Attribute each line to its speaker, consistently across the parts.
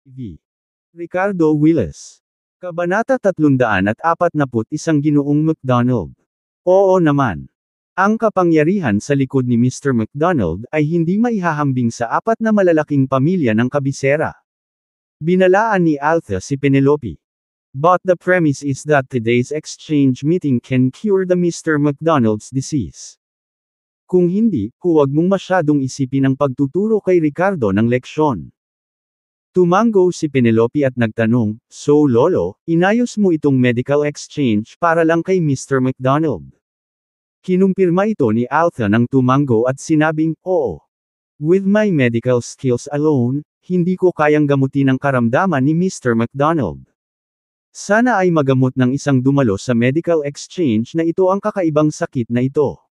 Speaker 1: V. Ricardo Willis. Kabanata 341 Ginoong McDonald. Oo naman. Ang kapangyarihan sa likod ni Mr. McDonald ay hindi maihahambing sa apat na malalaking pamilya ng kabisera. Binalaan ni Altha si Penelope. But the premise is that today's exchange meeting can cure the Mr. McDonald's disease. Kung hindi, huwag mong masyadong isipin ang pagtuturo kay Ricardo ng leksyon. Tumango si Penelope at nagtanong, "So lolo, inayos mo itong medical exchange para lang kay Mr. McDonald?" Kinumpirma ito ni Altha ng tumango at sinabing, "Oo. With my medical skills alone, hindi ko kayang gamutin ang karamdaman ni Mr. McDonald. Sana ay magamot ng isang dumalo sa medical exchange na ito ang kakaibang sakit na ito."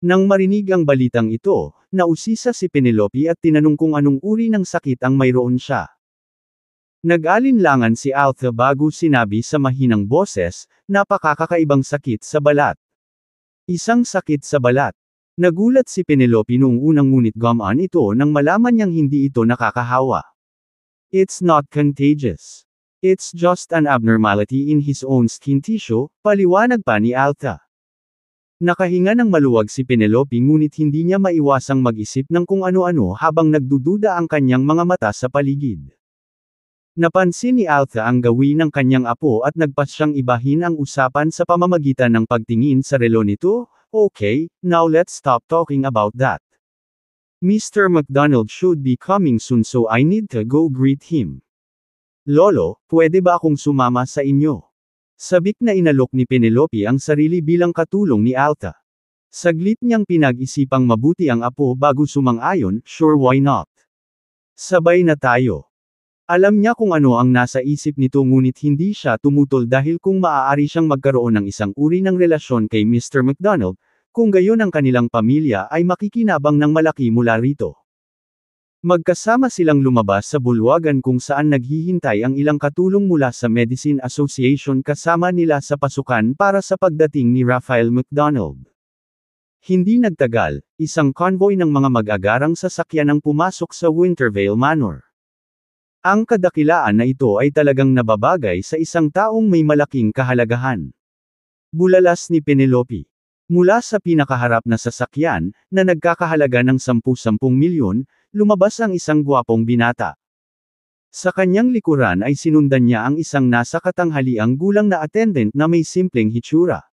Speaker 1: Nang marinig ang balitang ito, nausisa si Penelope at tinanong kung anong uri ng sakit ang mayroon siya. Nag-alinlangan si Altha bago sinabi sa mahinang boses, "Napakakakaibang sakit sa balat." Isang sakit sa balat. Nagulat si Penelope noong unang ngunit gumaan ito nang malaman niyang hindi ito nakakahawa. "It's not contagious. It's just an abnormality in his own skin tissue," paliwanag pa ni Altha. Nakahinga ng maluwag si Penelope ngunit hindi niya maiwasang mag-isip ng kung ano-ano habang nagdududa ang kanyang mga mata sa paligid. Napansin ni Altha ang gawin ng kanyang apo at nagpasyang ibahin ang usapan sa pamamagitan ng pagtingin sa relo nito. "Okay, now let's stop talking about that. Mr. McDonald should be coming soon so I need to go greet him. Lolo, pwede ba akong sumama sa inyo?" Sabik na inalok ni Penelope ang sarili bilang katulong ni Altha. Saglit niyang pinag-isipang mabuti ang apo bago sumang-ayon, "Sure, why not? Sabay na tayo." Alam niya kung ano ang nasa isip nito ngunit hindi siya tumutol dahil kung maaari siyang magkaroon ng isang uri ng relasyon kay Mr. McDonald, kung gayon ang kanilang pamilya ay makikinabang ng malaki mula rito. Magkasama silang lumabas sa bulwagan kung saan naghihintay ang ilang katulong mula sa Medicine Association kasama nila sa pasukan para sa pagdating ni Raphael McDonald. Hindi nagtagal, isang convoy ng mga mag-agarang sasakyan ang pumasok sa Wintervale Manor. Ang kadakilaan na ito ay talagang nababagay sa isang taong may malaking kahalagahan. Bulalas ni Penelope. Mula sa pinakaharap na sasakyan, na nagkakahalaga ng 10 milyon, lumabas ang isang gwapong binata. Sa kanyang likuran ay sinundan niya ang isang nasa katanghaliang gulang na attendant na may simpleng hitsura.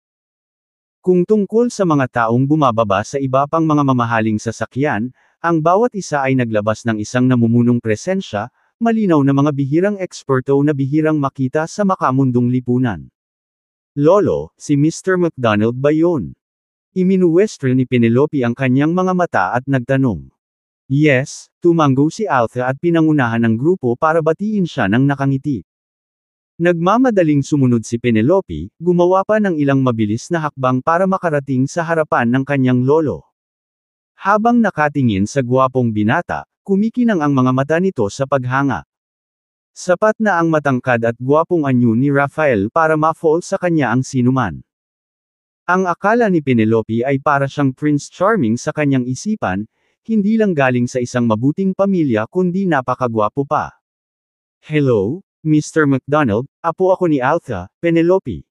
Speaker 1: Kung tungkol sa mga taong bumababa sa iba pang mga mamahaling sasakyan, ang bawat isa ay naglabas ng isang namumunong presensya, malinaw na mga bihirang eksperto na bihirang makita sa makamundong lipunan. "Lolo, si Mr. McDonald ba yun?" Iminuwestro ni Penelope ang kanyang mga mata at nagtanong. "Yes," tumango si Altha at pinangunahan ng grupo para batiin siya ng nakangiti. Nagmamadaling sumunod si Penelope, gumawa pa ng ilang mabilis na hakbang para makarating sa harapan ng kanyang lolo. Habang nakatingin sa gwapong binata, kumikinang ang mga mata nito sa paghanga. Sapat na ang matangkad at gwapong anyo ni Raphael para ma-fall sa kanya ang sinuman. Ang akala ni Penelope ay para siyang Prince Charming sa kanyang isipan, hindi lang galing sa isang mabuting pamilya kundi napakagwapo pa. "Hello, Mr. McDonald, apo ako ni Altha, Penelope.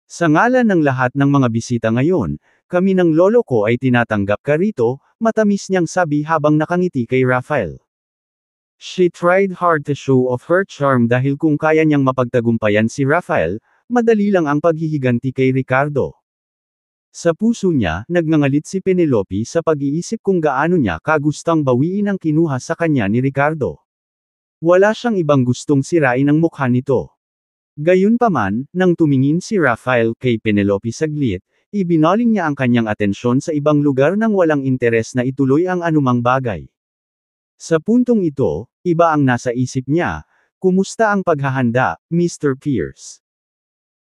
Speaker 1: Sa ngalan ng lahat ng mga bisita ngayon, kami ng lolo ko ay tinatanggap ka rito," matamis niyang sabi habang nakangiti kay Raphael. She tried hard to show off her charm dahil kung kaya niyang mapagtagumpayan si Raphael, madali lang ang paghihiganti kay Ricardo. Sa puso niya, nagngangalit si Penelope sa pag-iisip kung gaano niya kagustang bawiin ang kinuha sa kanya ni Ricardo. Wala siyang ibang gustong sirain ang mukha nito. Gayunpaman, nang tumingin si Raphael kay Penelope saglit, ibinaling niya ang kanyang atensyon sa ibang lugar nang walang interes na ituloy ang anumang bagay. Sa puntong ito, iba ang nasa isip niya, "Kumusta ang paghahanda, Mr. Pierce?"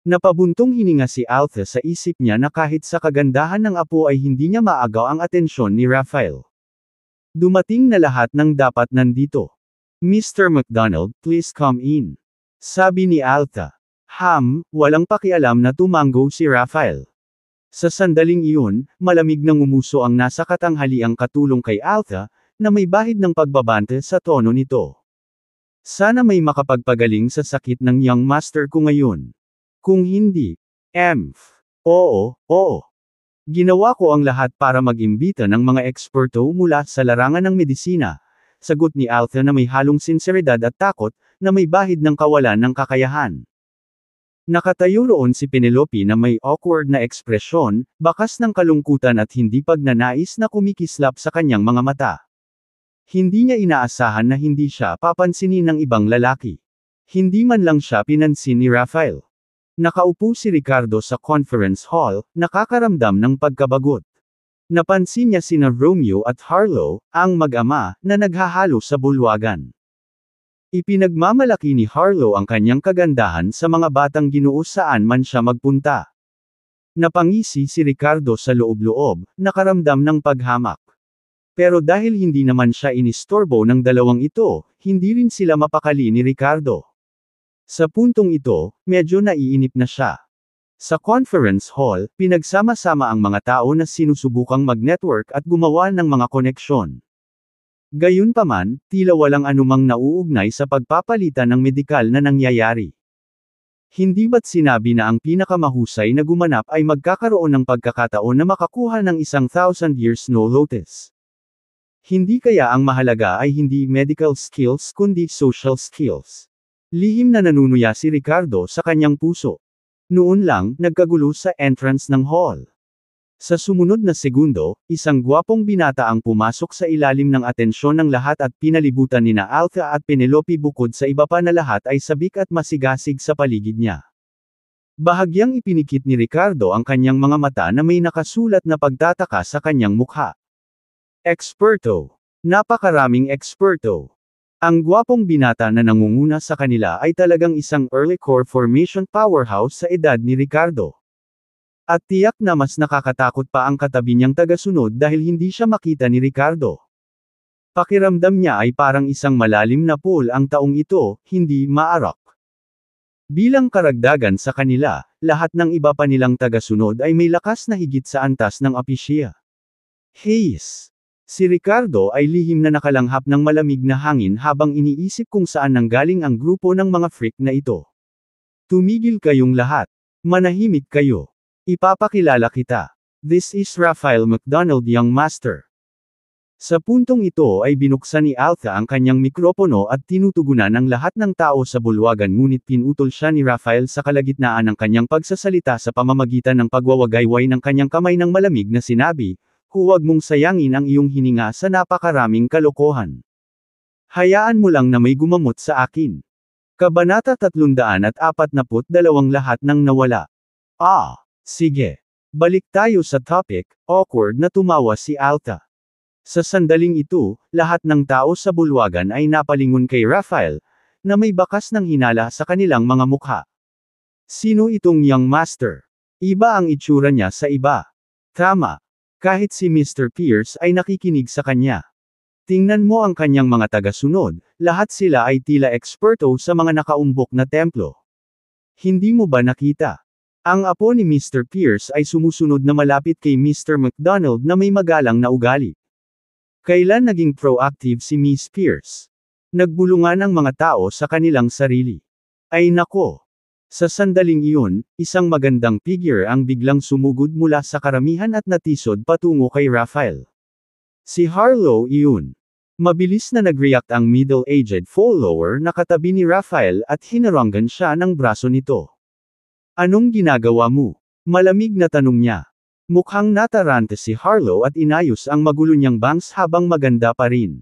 Speaker 1: Napabuntong hininga si Altha sa isip niya na kahit sa kagandahan ng apo ay hindi niya maagaw ang atensyon ni Raphael. Dumating na lahat ng dapat nandito. "Mr. McDonald, please come in," sabi ni Altha. Walang pakialam na tumango si Raphael. Sa sandaling iyon, malamig na ngumuso ang nasa katanghaliang katulong kay Altha, na may bahid ng pagbabante sa tono nito. Sana may makapagpagaling sa sakit ng young master ko ngayon. Kung hindi, oo. Ginawa ko ang lahat para mag-imbita ng mga eksperto mula sa larangan ng medisina. Sagot ni Alta na may halong sinseridad at takot, na may bahid ng kawalan ng kakayahan. Nakatayo roon si Penelope na may awkward na ekspresyon, bakas ng kalungkutan at hindi pagnanais na kumikislap sa kanyang mga mata. Hindi niya inaasahan na hindi siya papansinin ng ibang lalaki. Hindi man lang siya pinansin ni Rafael. Nakaupo si Ricardo sa conference hall, nakakaramdam ng pagkabagot. Napansin niya sina Romeo at Harlow, ang mag-ama, na naghahalo sa bulwagan. Ipinagmamalaki ni Harlow ang kanyang kagandahan sa mga batang ginoo saan man siya magpunta. Napangisi si Ricardo sa loob-loob, nakaramdam ng paghamak. Pero dahil hindi naman siya inistorbo ng dalawang ito, hindi rin sila mapakali ni Ricardo. Sa puntong ito, medyo naiinip na siya. Sa conference hall, pinagsama-sama ang mga tao na sinusubukang mag-network at gumawa ng mga koneksyon. Gayunpaman, tila walang anumang nauugnay sa pagpapalitan ng medikal na nangyayari. Hindi ba't sinabi na ang pinakamahusay na gumanap ay magkakaroon ng pagkakataon na makakuha ng 1,000 years no notice? Hindi kaya ang mahalaga ay hindi medical skills kundi social skills? Lihim na nanunuya si Ricardo sa kanyang puso. Noon lang, nagkagulo sa entrance ng hall. Sa sumunod na segundo, isang gwapong binata ang pumasok sa ilalim ng atensyon ng lahat at pinalibutan nina Alta at Penelope bukod sa iba pa na lahat ay sabik at masigasig sa paligid niya. Bahagyang ipinikit ni Ricardo ang kanyang mga mata na may nakasulat na pagtataka sa kanyang mukha. Eksperto. Napakaraming eksperto. Ang gwapong binata na nangunguna sa kanila ay talagang isang early core formation powerhouse sa edad ni Ricardo. At tiyak na mas nakakatakot pa ang katabi niyang tagasunod dahil hindi siya makita ni Ricardo. Pakiramdam niya ay parang isang malalim na pool ang taong ito, hindi maarak. Bilang karagdagan sa kanila, lahat ng iba pa nilang tagasunod ay may lakas na higit sa antas ng apisya. Hayes! Si Ricardo ay lihim na nakalanghap ng malamig na hangin habang iniisip kung saan nanggaling ang grupo ng mga freak na ito. Tumigil kayong lahat. Manahimik kayo. Ipapakilala kita. This is Rafael McDonald, young master. Sa puntong ito ay binuksan ni Alta ang kanyang mikropono at tinutugunan ang lahat ng tao sa bulwagan ngunit pinutol siya ni Rafael sa kalagitnaan ng kanyang pagsasalita sa pamamagitan ng pagwawagayway ng kanyang kamay ng malamig na sinabi, huwag mong sayangin ang iyong hininga sa napakaraming kalokohan. Hayaan mo lang na may gumamot sa akin. Kabanata 342 lahat ng nawala. Sige. Balik tayo sa topic, awkward na tumawa si Alta. Sa sandaling ito, lahat ng tao sa bulwagan ay napalingon kay Rafael, na may bakas ng hinala sa kanilang mga mukha. Sino itong young master? Iba ang itsura niya sa iba. Tama. Kahit si Mr. Pierce ay nakikinig sa kanya. Tingnan mo ang kanyang mga tagasunod, lahat sila ay tila eksperto sa mga nakaumbok na templo. Hindi mo ba nakita? Ang apo ni Mr. Pierce ay sumusunod na malapit kay Mr. McDonald na may magalang na ugali. Kailan naging proactive si Miss Pierce? Nagbulungan ang mga tao sa kanilang sarili. Ay nako! Sa sandaling iyon, isang magandang figure ang biglang sumugod mula sa karamihan at natisod patungo kay Rafael. Si Harlow iyon. Mabilis na nag-react ang middle-aged follower na katabi ni Rafael at hinarangan siya ng braso nito. Anong ginagawa mo? Malamig na tanong niya. Mukhang natarante si Harlow at inayos ang magulo niyang bangs habang maganda pa rin.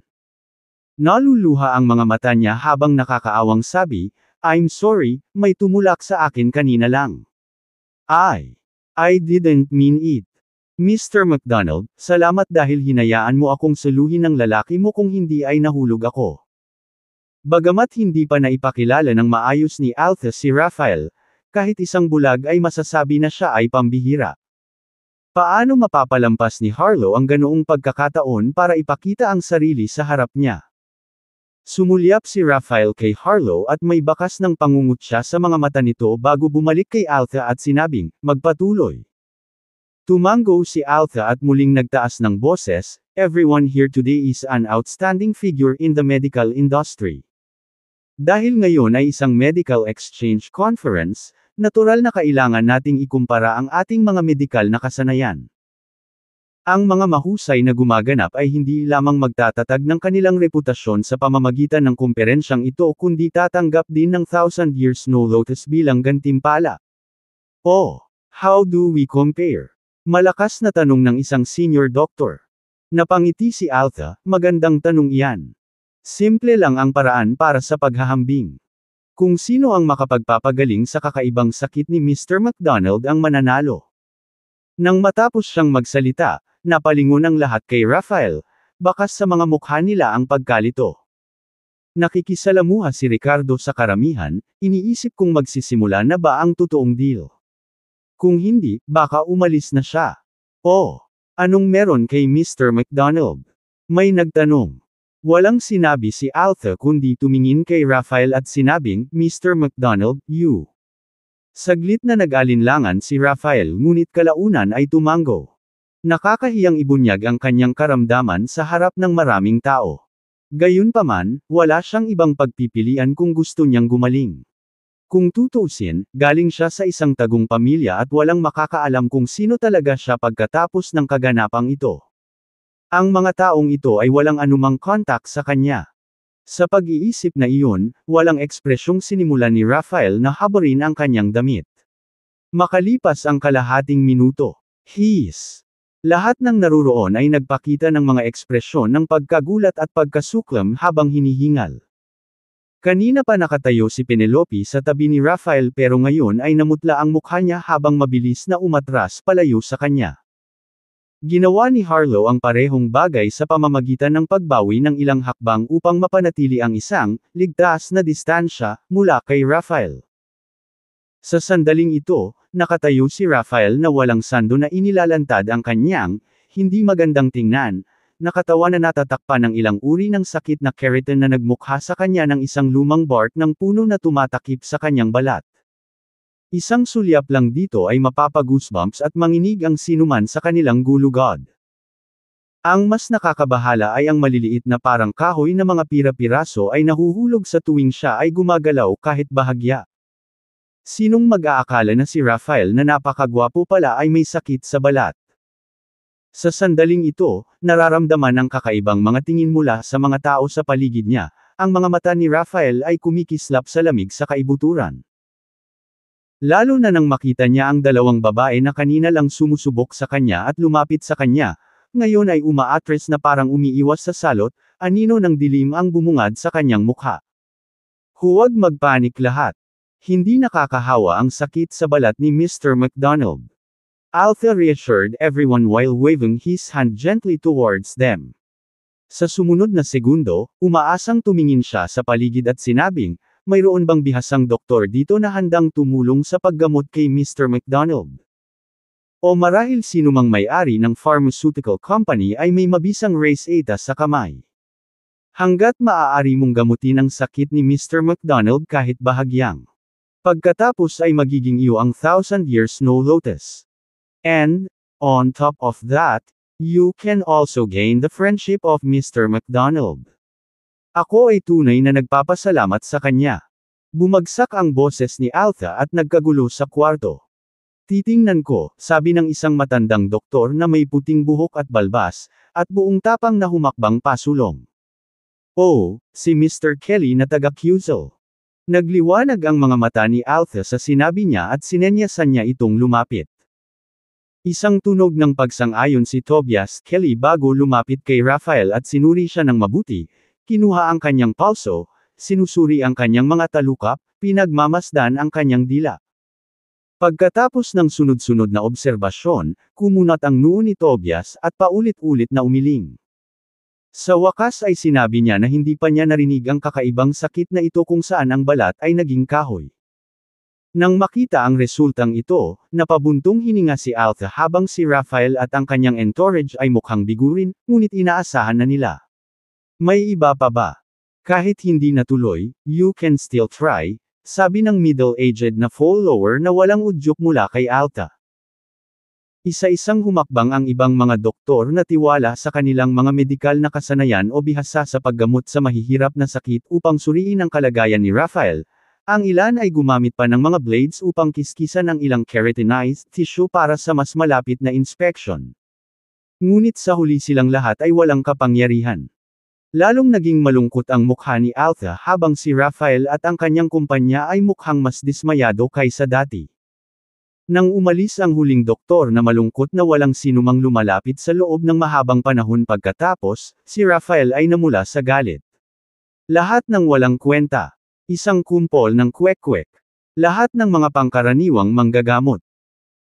Speaker 1: Naluluha ang mga mata niya habang nakakaawang sabi, I'm sorry, may tumulak sa akin kanina lang. I didn't mean it. Mr. McDonald, salamat dahil hinayaan mo akong saluhin ng lalaki mo kung hindi ay nahulog ako. Bagamat hindi pa naipakilala ng maayos ni Alta si Rafael, kahit isang bulag ay masasabi na siya ay pambihira. Paano mapapalampas ni Harlow ang ganoong pagkakataon para ipakita ang sarili sa harap niya? Sumulyap si Rafael kay Harlow at may bakas ng pangungut siya sa mga mata nito bago bumalik kay Alta at sinabing, magpatuloy. Tumango si Alta at muling nagtaas ng boses, everyone here today is an outstanding figure in the medical industry. Dahil ngayon ay isang medical exchange conference, natural na kailangan nating ikumpara ang ating mga medikal na kasanayan. Ang mga mahusay na gumaganap ay hindi lamang magtatatag ng kanilang reputasyon sa pamamagitan ng kumperensyang ito kundi tatanggap din ng 1,000 years no lotus bilang gantimpala. Oh, how do we compare? Malakas na tanong ng isang senior doctor. Napangiti si Alta, magandang tanong iyan. Simple lang ang paraan para sa paghahambing. Kung sino ang makapagpapagaling sa kakaibang sakit ni Mr. McDonald ang mananalo. Nang matapos siyang magsalita, napalingon ang lahat kay Rafael, bakas sa mga mukha nila ang pagkalito. Nakikisalamuha si Ricardo sa karamihan, iniisip kung magsisimula na ba ang totoong deal. Kung hindi, baka umalis na siya. Oh, anong meron kay Mr. McDonald? May nagtanong. Walang sinabi si Alta kundi tumingin kay Rafael at sinabing, Mr. McDonald, you. Saglit na nag-alinlangan si Rafael ngunit kalaunan ay tumango. Nakakahiyang ibunyag ang kanyang karamdaman sa harap ng maraming tao. Gayunpaman, wala siyang ibang pagpipilian kung gusto niyang gumaling. Kung tutuusin, galing siya sa isang tagong pamilya at walang makakaalam kung sino talaga siya pagkatapos ng kaganapang ito. Ang mga taong ito ay walang anumang kontak sa kanya. Sa pag-iisip na iyon, walang ekspresyong sinimulan ni Rafael na haburin ang kanyang damit. Makalipas ang kalahating minuto. Lahat ng naruroon ay nagpakita ng mga ekspresyon ng pagkagulat at pagkasuklam habang hinihingal. Kanina pa nakatayo si Penelope sa tabi ni Rafael pero ngayon ay namutla ang mukha niya habang mabilis na umatras palayo sa kanya. Ginawa ni Harlow ang parehong bagay sa pamamagitan ng pagbawi ng ilang hakbang upang mapanatili ang isang, ligtas na distansya, mula kay Rafael. Sa sandaling ito, nakatayo si Rafael na walang sando na inilalantad ang kanyang, hindi magandang tingnan, nakatawan na natatakpan ng ilang uri ng sakit na keratin na nagmukha sa kanya ng isang lumang bark ng puno na tumatakip sa kanyang balat. Isang sulyap lang dito ay mapapagusbumps at manginig ang sinuman sa kanilang gulugod. Ang mas nakakabahala ay ang maliliit na parang kahoy na mga pira-piraso ay nahuhulog sa tuwing siya ay gumagalaw kahit bahagya. Sinong mag-aakala na si Rafael na napakagwapo pala ay may sakit sa balat? Sa sandaling ito, nararamdaman ang kakaibang mga tingin mula sa mga tao sa paligid niya, ang mga mata ni Rafael ay kumikislap sa lamig sa kaibuturan. Lalo na nang makita niya ang dalawang babae na kanina lang sumusubok sa kanya at lumapit sa kanya, ngayon ay umaatres na parang umiiwas sa salot, anino ng dilim ang bumungad sa kanyang mukha. Huwag magpanik lahat. Hindi nakakahawa ang sakit sa balat ni Mr. McDonald. Alta reassured everyone while waving his hand gently towards them. Sa sumunod na segundo, umaasang tumingin siya sa paligid at sinabing, mayroon bang bihasang doktor dito na handang tumulong sa paggamot kay Mr. McDonald? O marahil sino mang may-ari ng pharmaceutical company ay may mabisang race eta sa kamay. Hanggat maaari mong gamutin ang sakit ni Mr. McDonald kahit bahagyang. Pagkatapos ay magiging iyo ang 1,000 years no lotus. And, on top of that, you can also gain the friendship of Mr. McDonald. Ako ay tunay na nagpapasalamat sa kanya. Bumagsak ang boses ni Alta at nagkagulo sa kwarto. Titingnan ko, sabi ng isang matandang doktor na may puting buhok at balbas, at buong tapang na humakbang pasulong. Oh, si Mr. Kelly na taga-Cusel. Nagliwanag ang mga mata ni Alta sa sinabi niya at sinenyasan niya itong lumapit. Isang tunog ng pagsang-ayon si Tobias Kelly bago lumapit kay Rafael at sinuri siya ng mabuti. Kinuha ang kanyang pulso, sinusuri ang kanyang mga talukap, pinagmamasdan ang kanyang dila. Pagkatapos ng sunod-sunod na obserbasyon, kumunat ang noo ni Tobias at paulit-ulit na umiling. Sa wakas ay sinabi niya na hindi pa niya narinig ang kakaibang sakit na ito kung saan ang balat ay naging kahoy. Nang makita ang resultang ito, napabuntong hininga si Alta habang si Rafael at ang kanyang entourage ay mukhang bigurin, ngunit inaasahan na nila. May iba pa ba? Kahit hindi natuloy, you can still try, sabi ng middle-aged na follower na walang udyok mula kay Alta. Isa-isang humakbang ang ibang mga doktor na tiwala sa kanilang mga medikal na kasanayan o bihasa sa paggamot sa mahihirap na sakit upang suriin ang kalagayan ni Raphael. Ang ilan ay gumamit pa ng mga blades upang kiskisan ang ilang keratinized tissue para sa mas malapit na inspection. Ngunit sa huli silang lahat ay walang kapangyarihan. Lalong naging malungkot ang mukha ni Altha habang si Raphael at ang kanyang kumpanya ay mukhang mas dismayado kaysa dati. Nang umalis ang huling doktor na malungkot na walang sinumang lumalapit sa loob ng mahabang panahon pagkatapos, si Raphael ay namula sa galit. Lahat ng walang kwenta. Isang kumpol ng kwek-kwek. Lahat ng mga pangkaraniwang manggagamot.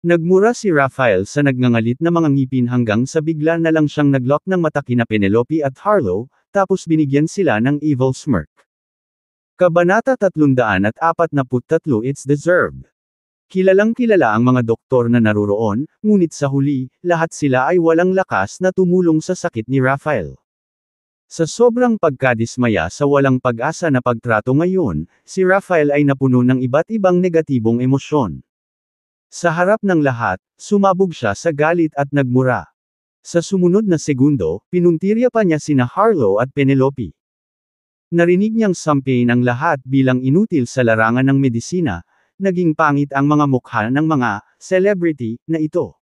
Speaker 1: Nagmura si Raphael sa nagngangalit na mga ngipin hanggang sa bigla na lang siyang naglock ng mata kina Penelope at Harlow, tapos binigyan sila ng evil smirk. Kabanata 343 It's Deserved. Kilalang-kilala ang mga doktor na naroroon, ngunit sa huli, lahat sila ay walang lakas na tumulong sa sakit ni Raphael. Sa sobrang pagkadismaya sa walang pag-asa na pagtrato ngayon, si Raphael ay napuno ng iba't ibang negatibong emosyon. Sa harap ng lahat, sumabog siya sa galit at nagmura. Sa sumunod na segundo, pinuntirya pa niya sina Harlow at Penelope. Narinig niyang sampain ang lahat bilang inutil sa larangan ng medisina. Naging pangit ang mga mukha ng mga celebrity na ito.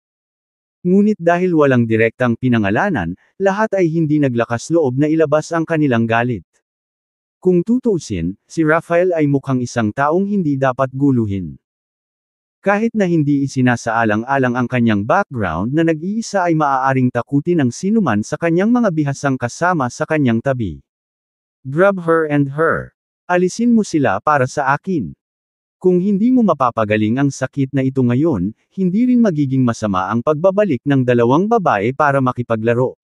Speaker 1: Ngunit dahil walang direktang pinangalanan, lahat ay hindi naglakas loob na ilabas ang kanilang galit. Kung tutuusin, si Raphael ay mukhang isang taong hindi dapat guluhin. Kahit na hindi isinasaalang-alang ang kanyang background na nag-iisa ay maaaring takutin ng sinuman sa kanyang mga bihasang kasama sa kanyang tabi. Grab her and her. Alisin mo sila para sa akin. Kung hindi mo mapapagaling ang sakit na ito ngayon, hindi rin magiging masama ang pagbabalik ng dalawang babae para makipaglaro.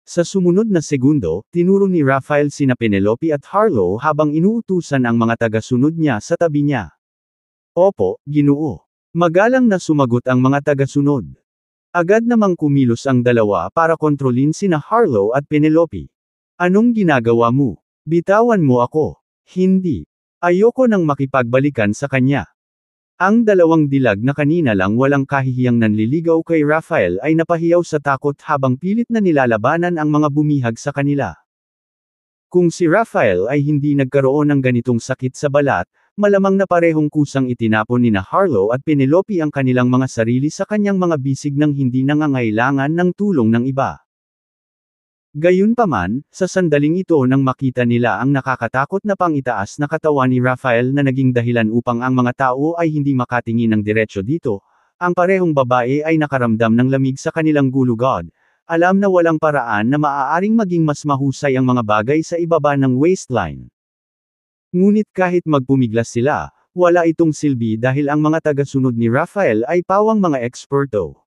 Speaker 1: Sa sumunod na segundo, tinuro ni Raphael sina Penelope at Harlow habang inuutusan ang mga tagasunod niya sa tabi niya. Opo, Ginoo. Magalang na sumagot ang mga tagasunod. Agad namang kumilos ang dalawa para kontrolin sina Harlow at Penelope. Anong ginagawa mo? Bitawan mo ako. Hindi. Ayoko nang makipagbalikan sa kanya. Ang dalawang dilag na kanina lang walang kahihiyang nanliligaw kay Raphael ay napahiyaw sa takot habang pilit na nilalabanan ang mga bumihag sa kanila. Kung si Raphael ay hindi nagkaroon ng ganitong sakit sa balat, malamang na parehong kusang itinapon nina Harlow at Penelope ang kanilang mga sarili sa kanyang mga bisig nang hindi nangangailangan ng tulong ng iba. Gayunpaman, sa sandaling ito nang makita nila ang nakakatakot na pangitaas na katawan ni Raphael na naging dahilan upang ang mga tao ay hindi makatingin ng diretsyo dito, ang parehong babae ay nakaramdam ng lamig sa kanilang gulugod. Alam na walang paraan na maaaring maging mas mahusay ang mga bagay sa ibaba ng waistline. Ngunit kahit magpumiglas sila, wala itong silbi dahil ang mga tagasunod ni Raphael ay pawang mga eksperto.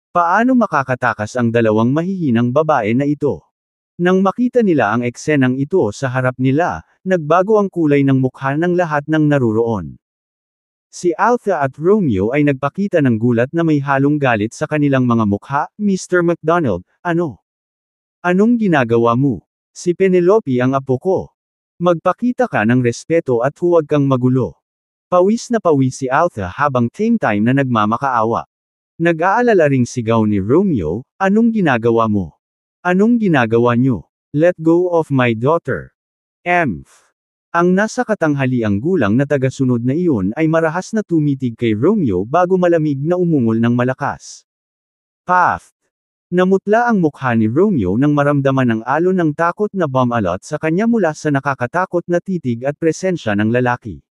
Speaker 1: Paano makakatakas ang dalawang mahihinang babae na ito? Nang makita nila ang eksenang ito sa harap nila, nagbago ang kulay ng mukha ng lahat ng naruroon. Si Altha at Romeo ay nagpakita ng gulat na may halong galit sa kanilang mga mukha. Mr. McDonald, ano? Anong ginagawa mo? Si Penelope ang apo ko. Magpakita ka ng respeto at huwag kang magulo. Pawis na pawis si Altha habang same time na nagmamakaawa. Nag-aalala ring sigaw ni Romeo, anong ginagawa mo? Anong ginagawa nyo? Let go of my daughter. Emph. Ang nasa katanghaliang gulang na tagasunod na iyon ay marahas na tumitig kay Romeo bago malamig na umungol ng malakas. Paft. Namutla ang mukha ni Romeo nang maramdaman ang alon ng takot na bumalot sa kanya mula sa nakakatakot na titig at presensya ng lalaki.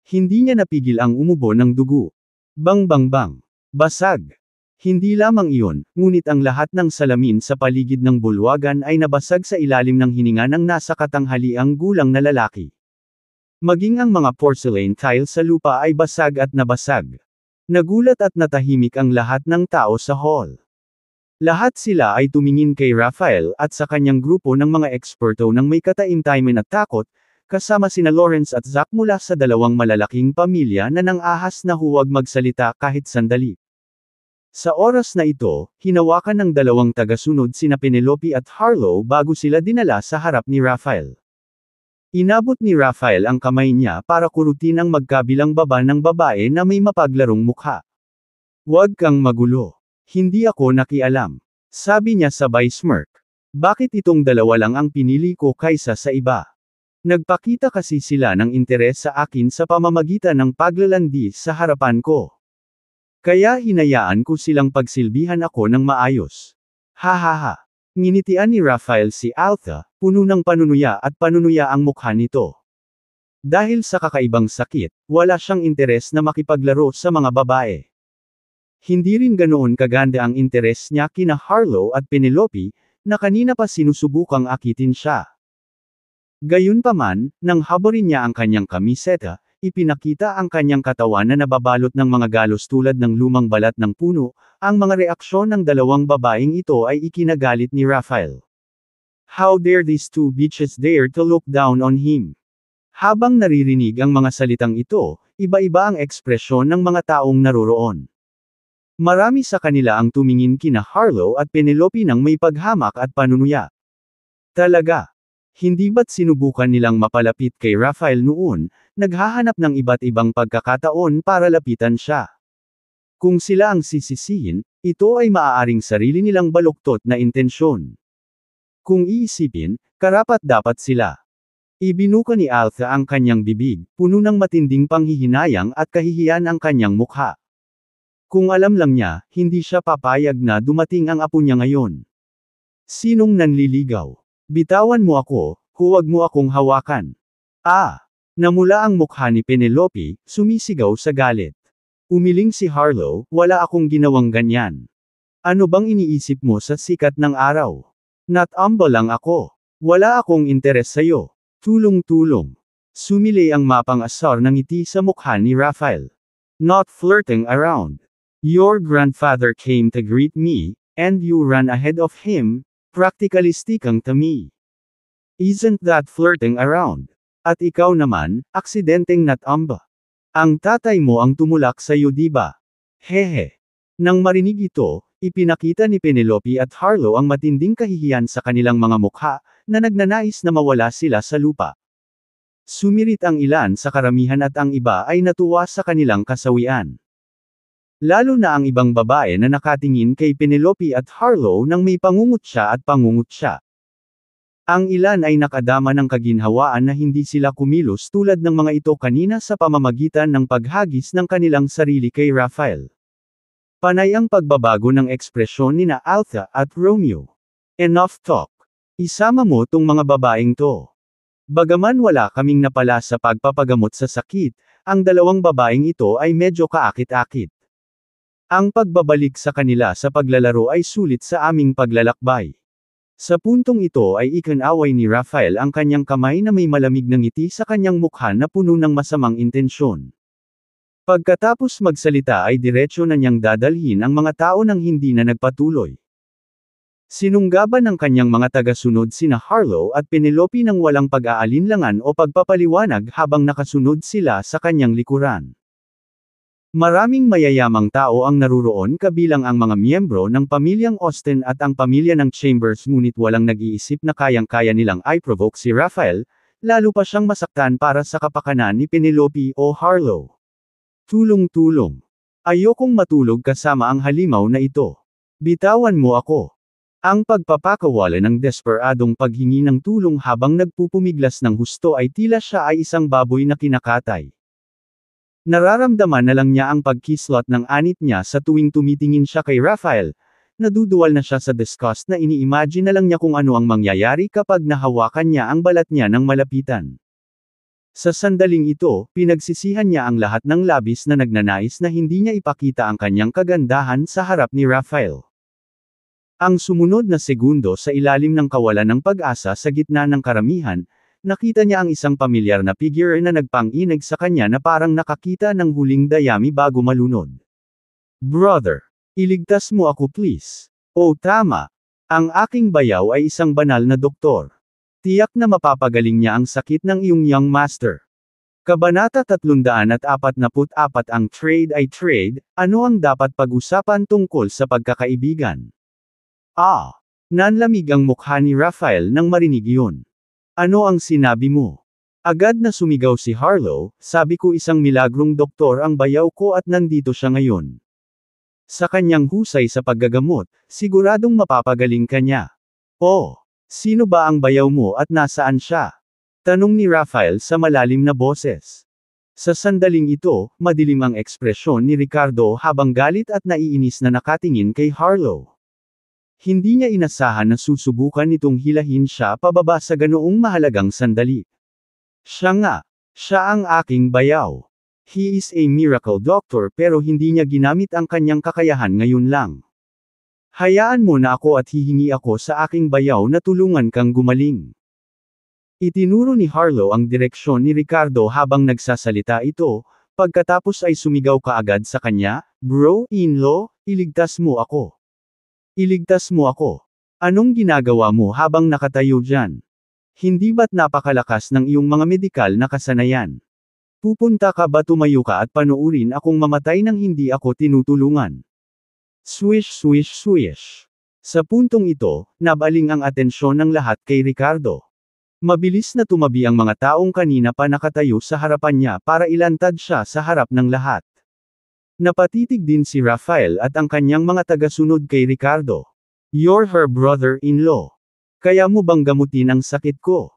Speaker 1: Hindi niya napigil ang umubo ng dugo. Bang bang bang. Basag. Hindi lamang iyon, ngunit ang lahat ng salamin sa paligid ng bulwagan ay nabasag sa ilalim ng hininga ng nasa katanghaliang gulang na lalaki. Maging ang mga porcelain tile sa lupa ay basag at nabasag. Nagulat at natahimik ang lahat ng tao sa hall. Lahat sila ay tumingin kay Raphael at sa kanyang grupo ng mga eksperto ng may kataimtayman at takot, kasama sina Lawrence at Zack mula sa dalawang malalaking pamilya na nang-ahas na huwag magsalita kahit sandali. Sa oras na ito, hinawakan ng dalawang tagasunod sina Penelope at Harlow bago sila dinala sa harap ni Raphael. Inabot ni Raphael ang kamay niya para kurutin ang magkabilang baba ng babae na may mapaglarong mukha. Huwag kang magulo. Hindi ako nakialam. Sabi niya sabay smirk. Bakit itong dalawa lang ang pinili ko kaysa sa iba? Nagpakita kasi sila ng interes sa akin sa pamamagitan ng paglalandi sa harapan ko. Kaya hinayaan ko silang pagsilbihan ako ng maayos. Hahaha. Nginitian ni Raphael si Altha, puno ng panunuya at panunuya ang mukha nito. Dahil sa kakaibang sakit, wala siyang interes na makipaglaro sa mga babae. Hindi rin ganoon kaganda ang interes niya kina Harlow at Penelope, na kanina pa sinusubukang akitin siya. Gayunpaman, nang haborin niya ang kanyang kamiseta, ipinakita ang kanyang katawan na nababalot ng mga galos tulad ng lumang balat ng puno, ang mga reaksyon ng dalawang babaeng ito ay ikinagalit ni Raphael. How dare these two bitches dare to look down on him? Habang naririnig ang mga salitang ito, iba-iba ang ekspresyon ng mga taong naroroon. Marami sa kanila ang tumingin kina Harlow at Penelope ng may paghamak at panunuya. Talaga. Hindi ba't sinubukan nilang mapalapit kay Raphael noon, naghahanap ng iba't ibang pagkakataon para lapitan siya. Kung sila ang sisisihin, ito ay maaaring sarili nilang baluktot na intensyon. Kung iisipin, karapat-dapat sila. Ibinuka ni Altha ang kanyang bibig, puno ng matinding panghihinayang at kahihiyan ang kanyang mukha. Kung alam lang niya, hindi siya papayag na dumating ang apo niya ngayon. Sinong nanliligaw? Bitawan mo ako, huwag mo akong hawakan. Namula ang mukha ni Penelope, sumisigaw sa galit. Umiling si Harlow, wala akong ginawang ganyan. Ano bang iniisip mo sa sikat ng araw? Natamba lang ako. Wala akong interes sa'yo. Tulong-tulong. Sumilay ang mapang-asar ng ngiti sa mukha ni Raphael. Not flirting around. Your grandfather came to greet me, and you ran ahead of him, practically sticking to me. Isn't that flirting around? At ikaw naman, aksidenteng natamba. Ang tatay mo ang tumulak sa'yo diba? Hehe. Nang marinig ito, ipinakita ni Penelope at Harlow ang matinding kahihiyan sa kanilang mga mukha, na nagnanais na mawala sila sa lupa. Sumirit ang ilan sa karamihan at ang iba ay natuwa sa kanilang kasawian. Lalo na ang ibang babae na nakatingin kay Penelope at Harlow nang may pangungutya at pangungutya. Ang ilan ay nakadama ng kaginhawaan na hindi sila kumilos tulad ng mga ito kanina sa pamamagitan ng paghagis ng kanilang sarili kay Raphael. Panay ang pagbabago ng ekspresyon nina Altha at Romeo. Enough talk. Isama mo tong mga babaeng to. Bagaman wala kaming napala sa pagpapagamot sa sakit, ang dalawang babaeng ito ay medyo kaakit-akit. Ang pagbabalik sa kanila sa paglalaro ay sulit sa aming paglalakbay. Sa puntong ito ay ikinaway ni Raphael ang kanyang kamay na may malamig na ngiti sa kanyang mukha na puno ng masamang intensyon. Pagkatapos magsalita ay diretsyo na niyang dadalhin ang mga tao nang hindi na nagpatuloy. Sinunggaban ng kanyang mga tagasunod sina Harlow at Penelope nang walang pag-aalinlangan o pagpapaliwanag habang nakasunod sila sa kanyang likuran. Maraming mayayamang tao ang naruroon kabilang ang mga miyembro ng pamilyang Austen at ang pamilya ng Chambers ngunit walang nag-iisip na kayang-kaya nilang i-provoke si Raphael, lalo pa siyang masaktan para sa kapakanan ni Penelope o Harlow. Tulong-tulong. Ayokong matulog kasama ang halimaw na ito. Bitawan mo ako. Ang pagpapakawala ng desperadong paghingi ng tulong habang nagpupumiglas ng husto ay tila siya ay isang baboy na kinakatay. Nararamdaman na lang niya ang pagkislot ng anit niya sa tuwing tumitingin siya kay Raphael, naduduwal na siya sa disgust na ini-imagine na lang niya kung ano ang mangyayari kapag nahawakan niya ang balat niya ng malapitan. Sa sandaling ito, pinagsisihan niya ang lahat ng labis na nagnanais na hindi niya ipakita ang kanyang kagandahan sa harap ni Raphael. Ang sumunod na segundo sa ilalim ng kawalan ng pag-asa sa gitna ng karamihan, nakita niya ang isang pamilyar na figure na nagpang-inig sa kanya na parang nakakita ng huling dayami bago malunod. Brother, iligtas mo ako please. Oh tama. Ang aking bayaw ay isang banal na doktor. Tiyak na mapapagaling niya ang sakit ng iyong young master. Kabanata 344 ang trade ay trade, ano ang dapat pag-usapan tungkol sa pagkakaibigan? Nanlamig ang mukha ni Raphael nang marinig iyon. Ano ang sinabi mo? Agad na sumigaw si Harlow, sabi ko isang milagrong doktor ang bayaw ko at nandito siya ngayon. Sa kanyang husay sa paggagamot, siguradong mapapagaling ka niya. Oh, sino ba ang bayaw mo at nasaan siya? Tanong ni Rafael sa malalim na boses. Sa sandaling ito, madilim ang ekspresyon ni Ricardo habang galit at naiinis na nakatingin kay Harlow. Hindi niya inasahan na susubukan nitong hilahin siya pababa sa ganoong mahalagang sandali. Siya nga, siya ang aking bayaw. He is a miracle doctor pero hindi niya ginamit ang kanyang kakayahan ngayon lang. Hayaan mo na ako at hihingi ako sa aking bayaw na tulungan kang gumaling. Itinuro ni Harlow ang direksyon ni Ricardo habang nagsasalita ito, pagkatapos ay sumigaw kaagad sa kanya, "Bro-in-law, iligtas mo ako. Iligtas mo ako. Anong ginagawa mo habang nakatayo dyan? Hindi ba't napakalakas ng iyong mga medikal na kasanayan? Pupunta ka ba tumayo ka at panuurin akong mamatay nang hindi ako tinutulungan?" Swish swish swish. Sa puntong ito, nabaling ang atensyon ng lahat kay Ricardo. Mabilis na tumabi ang mga taong kanina pa nakatayo sa harapan niya para ilantad siya sa harap ng lahat. Napatitig din si Rafael at ang kanyang mga tagasunod kay Ricardo. "You're her brother-in-law. Kaya mo bang gamutin ang sakit ko?"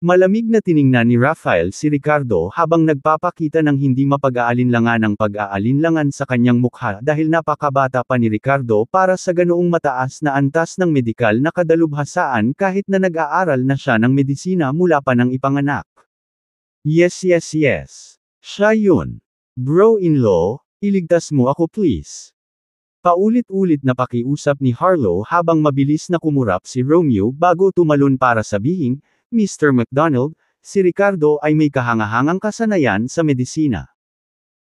Speaker 1: Malamig na tiningnan ni Rafael si Ricardo habang nagpapakita ng hindi mapag-aalinlangan ng pag-aalinlangan sa kanyang mukha dahil napakabata pa ni Ricardo para sa ganoong mataas na antas ng medikal na kadalubhasaan kahit na nag-aaral na siya ng medisina mula pa nang ipanganak. Yes yes yes. Siya yun. Bro-in-law, iligtas mo ako please. Paulit-ulit na pakiusap ni Harlow habang mabilis na kumurap si Romeo bago tumalon para sabihin, "Mr. McDonald, si Ricardo ay may kahangahangang kasanayan sa medisina.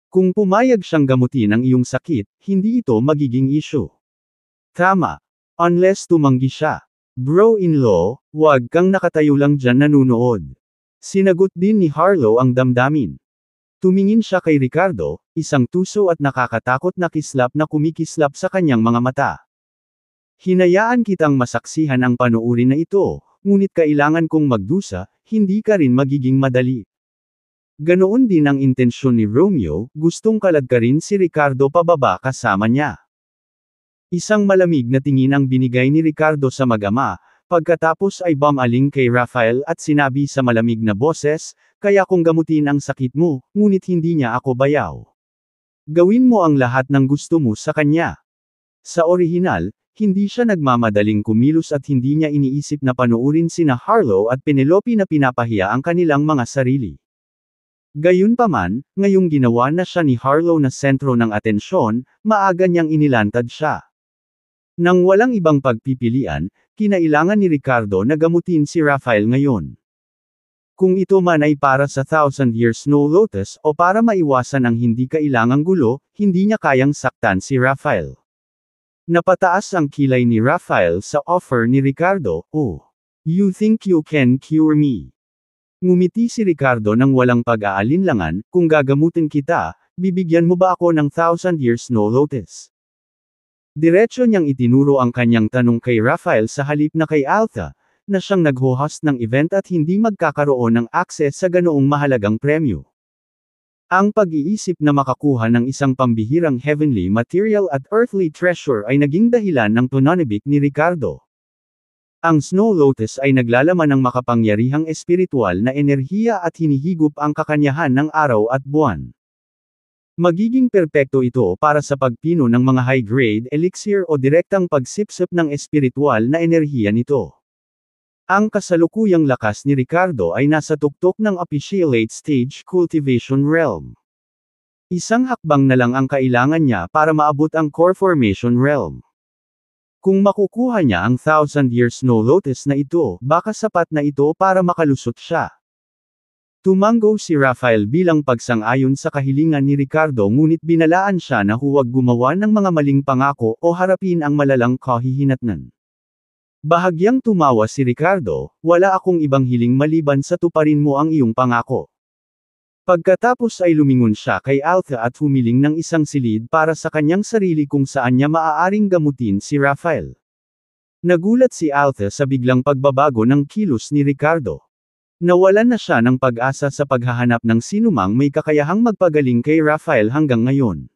Speaker 1: Kung pumayag siyang gamutin ang iyong sakit, hindi ito magiging issue." Tama. Unless tumanggi siya. "Bro-in-law, wag kang nakatayo lang dyan nanunood." Sinagot din ni Harlow ang damdamin. Tumingin siya kay Ricardo, isang tuso at nakakatakot na kislap na kumikislap sa kanyang mga mata. "Hinayaan kitang masaksihan ang panuuri na ito, ngunit kailangan kong magdusa, hindi ka rin magiging madali." Ganoon din ang intensyon ni Romeo, gustong kaladkarin si Ricardo pababa kasama niya. Isang malamig na tingin ang binigay ni Ricardo sa mag-ama, pagkatapos ay bumaling kay Rafael at sinabi sa malamig na boses, "Kaya kung gamutin ang sakit mo, ngunit hindi niya ako bayaw. Gawin mo ang lahat ng gusto mo sa kanya." Sa orihinal, hindi siya nagmamadaling kumilos at hindi niya iniisip na panuurin sina Harlow at Penelope na pinapahiya ang kanilang mga sarili. Gayunpaman, ngayong ginawa na siya ni Harlow na sentro ng atensyon, maaga niyang inilantad siya. Nang walang ibang pagpipilian, kinailangan ni Ricardo na gamutin si Rafael ngayon. Kung ito man ay para sa Thousand Years Snow Lotus o para maiwasan ang hindi kailangang gulo, hindi niya kayang saktan si Rafael. Napataas ang kilay ni Rafael sa offer ni Ricardo, "Oh, you think you can cure me?" Ngumiti si Ricardo nang walang pag-aalinlangan, "Kung gagamutin kita, bibigyan mo ba ako ng Thousand Years Snow Lotus?" Diretso niyang itinuro ang kanyang tanong kay Rafael sa halip na kay Altha, na siyang nag-host ng event at hindi magkakaroon ng akses sa ganoong mahalagang premyo. Ang pag-iisip na makakuha ng isang pambihirang heavenly material at earthly treasure ay naging dahilan ng pananabik ni Ricardo. Ang Snow Lotus ay naglalaman ng makapangyarihang espiritual na enerhiya at hinihigop ang kakanyahan ng araw at buwan. Magiging perpekto ito para sa pagpino ng mga high-grade elixir o direktang pagsipsip ng espiritual na enerhiya nito. Ang kasalukuyang lakas ni Ricardo ay nasa tuktok ng official late-stage cultivation realm. Isang hakbang na lang ang kailangan niya para maabot ang core formation realm. Kung makukuha niya ang Thousand Years Snow Lotus na ito, baka sapat na ito para makalusot siya. Tumango si Rafael bilang pagsang-ayon sa kahilingan ni Ricardo ngunit binalaan siya na huwag gumawa ng mga maling pangako o harapin ang malalang kahihinatnan. Bahagyang tumawa si Ricardo, "Wala akong ibang hiling maliban sa tuparin mo ang iyong pangako." Pagkatapos ay lumingon siya kay Altha at humiling ng isang silid para sa kanyang sarili kung saan niya maaaring gamutin si Rafael. Nagulat si Altha sa biglang pagbabago ng kilos ni Ricardo. Nawalan na siya ng pag-asa sa paghahanap ng sinumang may kakayahang magpagaling kay Rafael hanggang ngayon.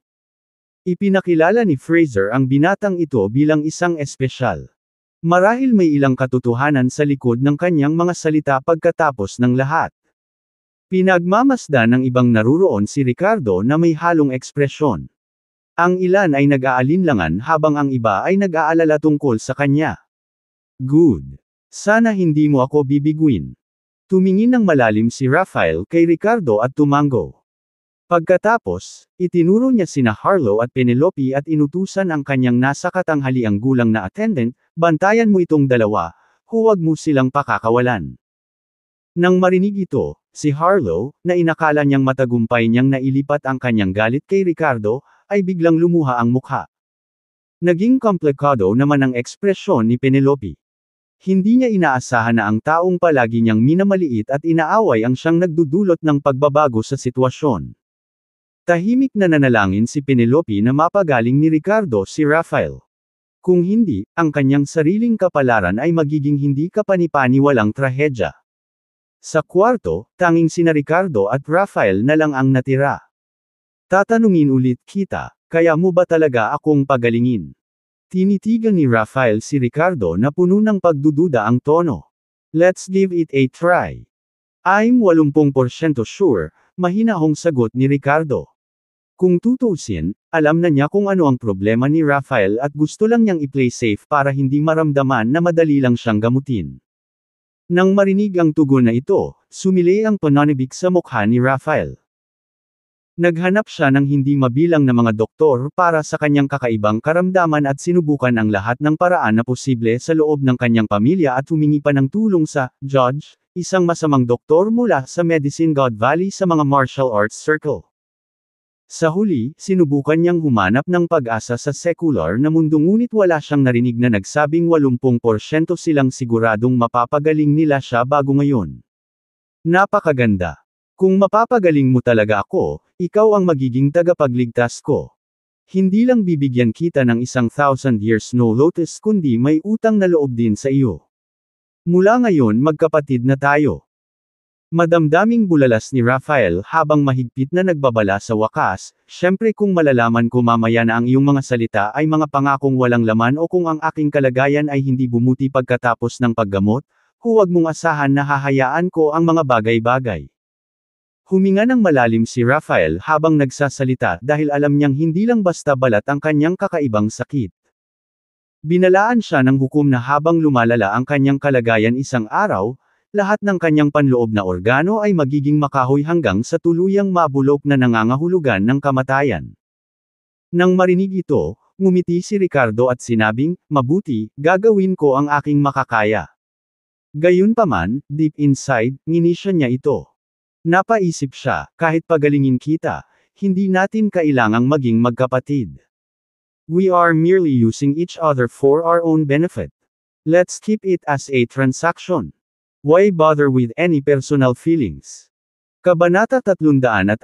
Speaker 1: Ipinakilala ni Fraser ang binatang ito bilang isang espesyal. Marahil may ilang katotohanan sa likod ng kanyang mga salita pagkatapos ng lahat. Pinagmamasdan ng ibang naruroon si Ricardo na may halong ekspresyon. Ang ilan ay nag-aalinlangan habang ang iba ay nag-aalala tungkol sa kanya. Good. Sana hindi mo ako bibiguin. Tumingin ng malalim si Rafael kay Ricardo at tumango. Pagkatapos, itinuro niya sina Harlow at Penelope at inutusan ang kanyang nasa katanghaliang gulang na attendant, bantayan mo itong dalawa, huwag mo silang pakakawalan. Nang marinig ito, si Harlow, na inakala niyang matagumpay niyang nailipat ang kanyang galit kay Ricardo, ay biglang lumuha ang mukha. Naging komplikado naman ang ekspresyon ni Penelope. Hindi niya inaasahan na ang taong palagi niyang minamaliit at inaaway ang siyang nagdudulot ng pagbabago sa sitwasyon. Tahimik na nanalangin si Penelope na mapagaling ni Ricardo si Rafael. Kung hindi, ang kanyang sariling kapalaran ay magiging hindi kapani-paniwalang trahedya. Sa kwarto, tanging sina Ricardo at Rafael na lang ang natira. Tatanungin ulit kita, kaya mo ba talaga akong pagalingin? Tinitigan ni Rafael si Ricardo na puno ng pagdududa ang tono. Let's give it a try. I'm 80% sure, mahinahong sagot ni Ricardo. Kung tutuusin, alam na niya kung ano ang problema ni Rafael at gusto lang niyang i-play safe para hindi maramdaman na madali lang siyang gamutin. Nang marinig ang tugon na ito, sumili ang pananabik sa mukha ni Rafael. Naghanap siya ng hindi mabilang na mga doktor para sa kanyang kakaibang karamdaman at sinubukan ang lahat ng paraan na posible sa loob ng kanyang pamilya at humingi pa ng tulong sa Judge, isang masamang doktor mula sa Medicine God Valley sa mga martial arts circle. Sa huli, sinubukan niyang humanap ng pag-asa sa secular na mundo ngunit wala siyang narinig na nagsabing 80% silang siguradong mapapagaling nila siya bago ngayon. Napakaganda. Kung mapapagaling mo talaga ako, ikaw ang magiging tagapagligtas ko. Hindi lang bibigyan kita ng 1,000 years no notice kundi may utang na loob din sa iyo. Mula ngayon magkapatid na tayo. Madamdaming bulalas ni Rafael habang mahigpit na nagbabala sa wakas, syempre kung malalaman ko mamaya na ang iyong mga salita ay mga pangakong walang laman o kung ang aking kalagayan ay hindi bumuti pagkatapos ng paggamot, huwag mong asahan na hahayaan ko ang mga bagay-bagay. Huminga ng malalim si Rafael habang nagsasalita dahil alam niyang hindi lang basta balat ang kanyang kakaibang sakit. Binalaan siya ng hukom na habang lumalala ang kanyang kalagayan isang araw, lahat ng kanyang panloob na organo ay magiging makahoy hanggang sa tuluyang mabulok na nangangahulugan ng kamatayan. Nang marinig ito, ngumiti si Ricardo at sinabing, mabuti, gagawin ko ang aking makakaya. Gayunpaman, deep inside, nginisya niya ito. Napaisip siya, kahit pagalingin kita, hindi natin kailangang maging magkapatid. We are merely using each other for our own benefit. Let's keep it as a transaction. Why bother with any personal feelings? Kabanata 345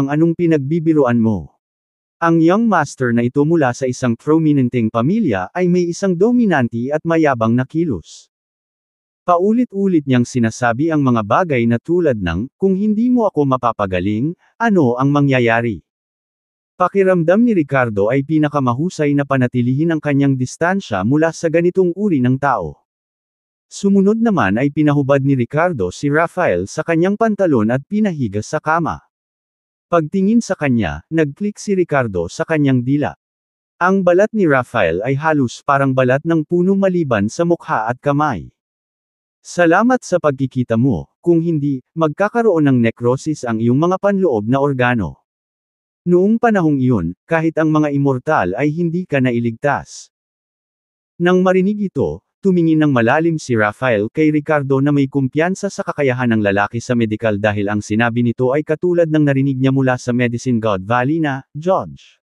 Speaker 1: Anong pinagbibiruan mo? Ang young master na ito mula sa isang prominenteng pamilya ay may isang dominante at mayabang na kilos. Paulit-ulit niyang sinasabi ang mga bagay na tulad ng, kung hindi mo ako mapapagaling, ano ang mangyayari? Pakiramdam ni Ricardo ay pinakamahusay na panatilihin ang kanyang distansya mula sa ganitong uri ng tao. Sumunod naman ay pinahubad ni Ricardo si Rafael sa kanyang pantalon at pinahiga sa kama. Pagtingin sa kanya, nag-click si Ricardo sa kanyang dila. Ang balat ni Rafael ay halos parang balat ng puno maliban sa mukha at kamay. Salamat sa pagkikita mo, kung hindi, magkakaroon ng necrosis ang iyong mga panloob na organo. Noong panahong iyon, kahit ang mga immortal ay hindi ka nailigtas. Nang marinig ito, tumingin ng malalim si Rafael kay Ricardo na may kumpiyansa sa kakayahan ng lalaki sa medikal dahil ang sinabi nito ay katulad ng narinig niya mula sa Medicine God Valley na, Judge.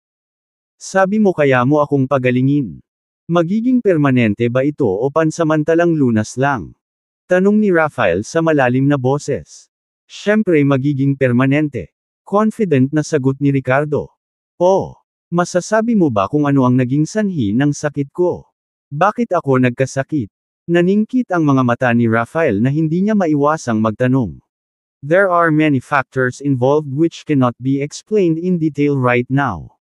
Speaker 1: Sabi mo kaya mo akong pagalingin. Magiging permanente ba ito o pansamantalang lunas lang? Tanong ni Rafael sa malalim na boses. Siyempre magiging permanente. Confident na sagot ni Ricardo. Oh, masasabi mo ba kung ano ang naging sanhi ng sakit ko? Bakit ako nagkasakit? Naningkit ang mga mata ni Rafael na hindi niya maiwasang magtanong. There are many factors involved which cannot be explained in detail right now.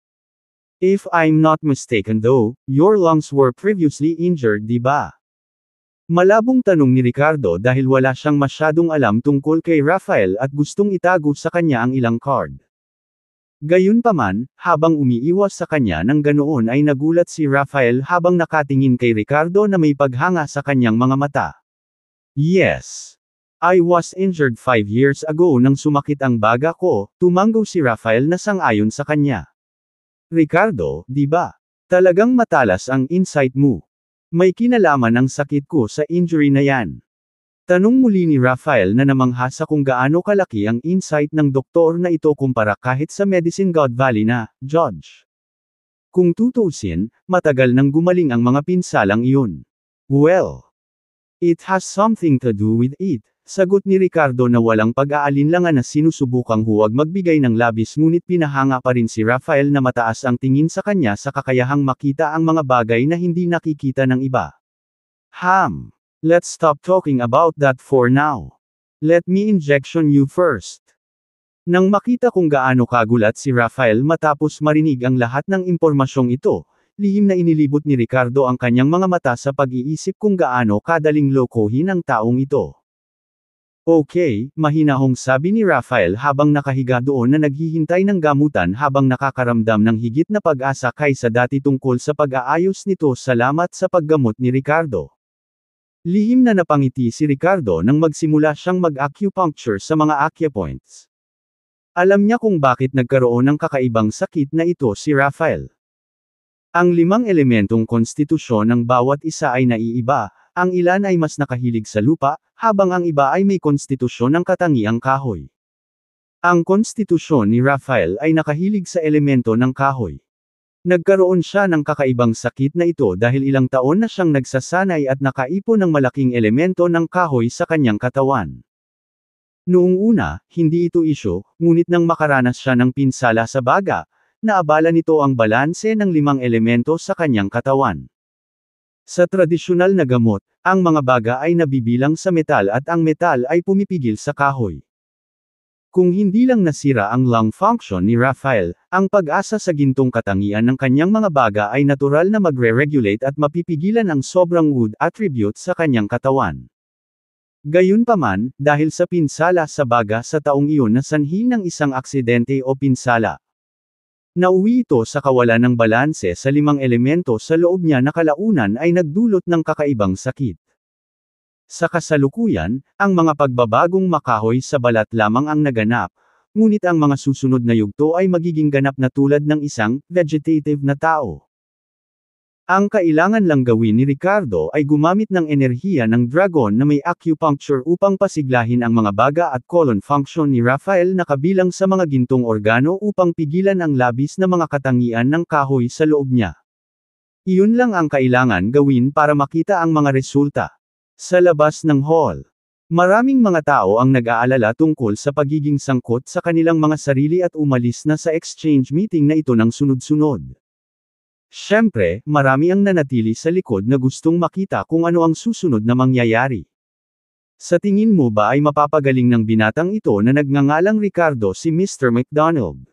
Speaker 1: If I'm not mistaken though, your lungs were previously injured, di ba? Malabong tanong ni Ricardo dahil wala siyang masyadong alam tungkol kay Rafael at gustong itago sa kanya ang ilang card. Gayunpaman, habang umiiwas sa kanya ng ganoon ay nagulat si Rafael habang nakatingin kay Ricardo na may paghanga sa kanyang mga mata. Yes. I was injured 5 years ago nang sumakit ang baga ko, tumanggo si Rafael na sang-ayon sa kanya. Ricardo, di ba? Talagang matalas ang insight mo. May kinalaman ang sakit ko sa injury na yan. Tanong muli ni Rafael na namangha sa kung gaano kalaki ang insight ng doktor na ito kumpara kahit sa Medicine God Valley na, Judge. Kung tutuusin, matagal nang gumaling ang mga pinsalang iyon. Well, it has something to do with it, sagot ni Ricardo na walang pag-aalinlangan na sinusubukang huwag magbigay ng labis ngunit pinahanga pa rin si Rafael na mataas ang tingin sa kanya sa kakayahang makita ang mga bagay na hindi nakikita ng iba. Let's stop talking about that for now. Let me injection you first. Nang makita kung gaano kagulat si Rafael matapos marinig ang lahat ng impormasyong ito, lihim na inilibot ni Ricardo ang kanyang mga mata sa pag-iisip kung gaano kadaling lokohin ang taong ito. Okay, mahinahong sabi ni Rafael habang nakahiga doon na naghihintay ng gamutan habang nakakaramdam ng higit na pag-asa kaysa dati tungkol sa pag-aayos nito salamat sa paggamot ni Ricardo. Lihim na napangiti si Ricardo nang magsimula siyang mag-acupuncture sa mga acupoints. Alam niya kung bakit nagkaroon ng kakaibang sakit na ito si Rafael. Ang 5 elementong konstitusyon ng bawat isa ay naiiba. Ang ilan ay mas nakahilig sa lupa, habang ang iba ay may konstitusyon ng katangiang kahoy. Ang konstitusyon ni Rafael ay nakahilig sa elemento ng kahoy. Nagkaroon siya ng kakaibang sakit na ito dahil ilang taon na siyang nagsasanay at nakaipon ng malaking elemento ng kahoy sa kanyang katawan. Noong una, hindi ito isyu, ngunit nang makaranas siya ng pinsala sa baga, naabala nito ang balanse ng 5 elemento sa kanyang katawan. Sa tradisyonal na gamot, ang mga baga ay nabibilang sa metal at ang metal ay pumipigil sa kahoy. Kung hindi lang nasira ang lung function ni Rafael, ang pag-asa sa gintong katangian ng kanyang mga baga ay natural na magre-regulate at mapipigilan ang sobrang wood attribute sa kanyang katawan. Gayunpaman, dahil sa pinsala sa baga sa taong iyon na sanhi ng isang aksidente o pinsala, nauwi ito sa kawalan ng balanse sa 5 elemento sa loob niya na kalaunan ay nagdulot ng kakaibang sakit. Sa kasalukuyan, ang mga pagbabagong makahoy sa balat lamang ang naganap, ngunit ang mga susunod na yugto ay magiging ganap na tulad ng isang vegetative na tao. Ang kailangan lang gawin ni Ricardo ay gumamit ng enerhiya ng dragon na may acupuncture upang pasiglahin ang mga baga at colon function ni Rafael na kabilang sa mga gintong organo upang pigilan ang labis na mga katangian ng kahoy sa loob niya. Iyon lang ang kailangan gawin para makita ang mga resulta. Sa labas ng hall, maraming mga tao ang nag-aalala tungkol sa pagiging sangkot sa kanilang mga sarili at umalis na sa exchange meeting na ito ng sunod-sunod. Siyempre, marami ang nanatili sa likod na gustong makita kung ano ang susunod na mangyayari. Sa tingin mo ba ay mapapagaling ng binatang ito na nagngangalang Ricardo si Mr. McDonald?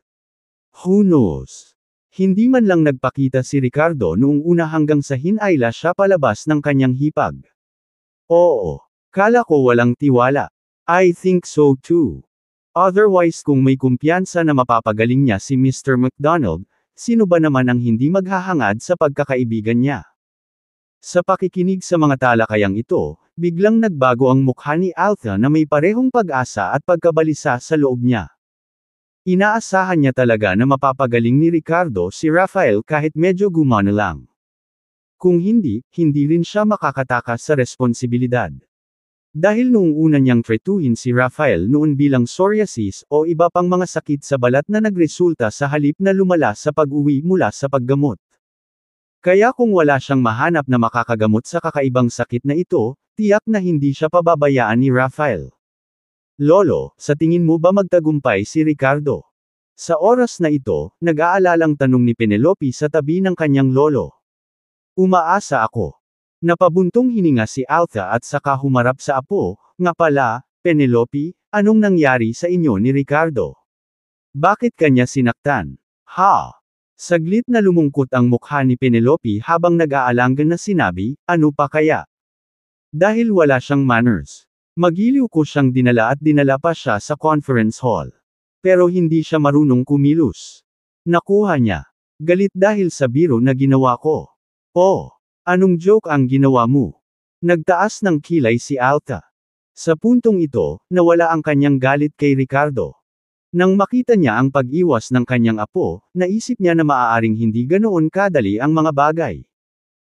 Speaker 1: Who knows? Hindi man lang nagpakita si Ricardo noong una hanggang sa hinayla siya palabas ng kanyang hipag. Oo, kala ko walang tiwala. I think so too. Otherwise kung may kumpiyansa na mapapagaling niya si Mr. McDonald, sino ba naman ang hindi maghahangad sa pagkakaibigan niya? Sa pakikinig sa mga talakayang ito, biglang nagbago ang mukha ni Alta na may parehong pag-asa at pagkabalisa sa loob niya. Inaasahan niya talaga na mapapagaling ni Ricardo si Rafael kahit medyo gumana lang. Kung hindi, hindi rin siya makakatakas sa responsibilidad. Dahil noong una niyang tretuhin si Rafael noon bilang psoriasis o iba pang mga sakit sa balat na nagresulta sa halip na lumala sa pag-uwi mula sa paggamot. Kaya kung wala siyang mahanap na makakagamot sa kakaibang sakit na ito, tiyak na hindi siya pababayaan ni Rafael. Lolo, sa tingin mo ba magtagumpay si Ricardo? Sa oras na ito, nag-aalalang tanong ni Penelope sa tabi ng kanyang lolo. Umaasa ako. Napabuntong hininga si Alta at saka humarap sa apo, nga pala, Penelope, anong nangyari sa inyo ni Ricardo? Bakit kanya sinaktan? Ha? Saglit na lumungkot ang mukha ni Penelope habang nag-aalangan na sinabi, ano pa kaya? Dahil wala siyang manners. Magiliw ko siyang dinala at dinala pa siya sa conference hall. Pero hindi siya marunong kumilos. Nakuha niya. Galit dahil sa biro na ginawa ko. Oh, anong joke ang ginawa mo? Nagtaas ng kilay si Alta. Sa puntong ito, nawala ang kanyang galit kay Ricardo. Nang makita niya ang pag-iwas ng kanyang apo, naisip niya na maaaring hindi ganoon kadali ang mga bagay.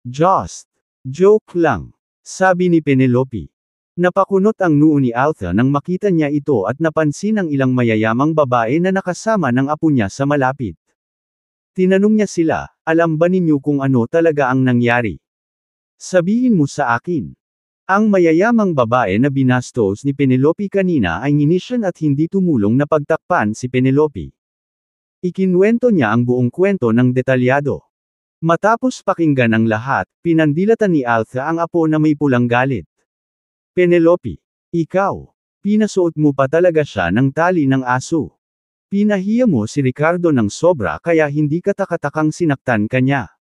Speaker 1: Just joke lang, sabi ni Penelope. Napakunot ang noo ni Alta nang makita niya ito at napansin ang ilang mayayamang babae na nakasama ng apo niya sa malapit. Tinanong niya sila, alam ba ninyo kung ano talaga ang nangyari? Sabihin mo sa akin. Ang mayayamang babae na binastos ni Penelope kanina ay nginisyan at hindi tumulong na pagtakpan si Penelope. Ikinwento niya ang buong kwento ng detalyado. Matapos pakinggan ang lahat, pinandilatan ni Alta ang apo na may pulang galit. Penelope, ikaw, pinasuot mo pa talaga siya ng tali ng aso. Pinahiya mo si Ricardo ng sobra kaya hindi katakatakang sinaktan kanya.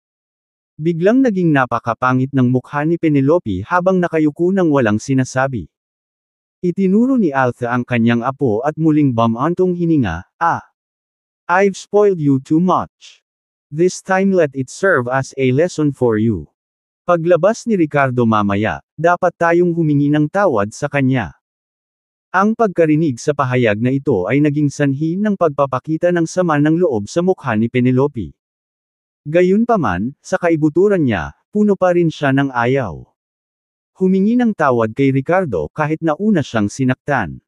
Speaker 1: Biglang naging napakapangit ng mukha ni Penelope habang nakayuko nang walang sinasabi. Itinuro ni Alta ang kanyang apo at muling bumantong hininga, I've spoiled you too much. This time let it serve as a lesson for you. Paglabas ni Ricardo mamaya, dapat tayong humingi ng tawad sa kanya. Ang pagkarinig sa pahayag na ito ay naging sanhi ng pagpapakita ng sama ng loob sa mukha ni Penelope. Gayunpaman, sa kaibuturan niya, puno pa rin siya ng ayaw. Humingi ng tawad kay Ricardo kahit na una siyang sinaktan.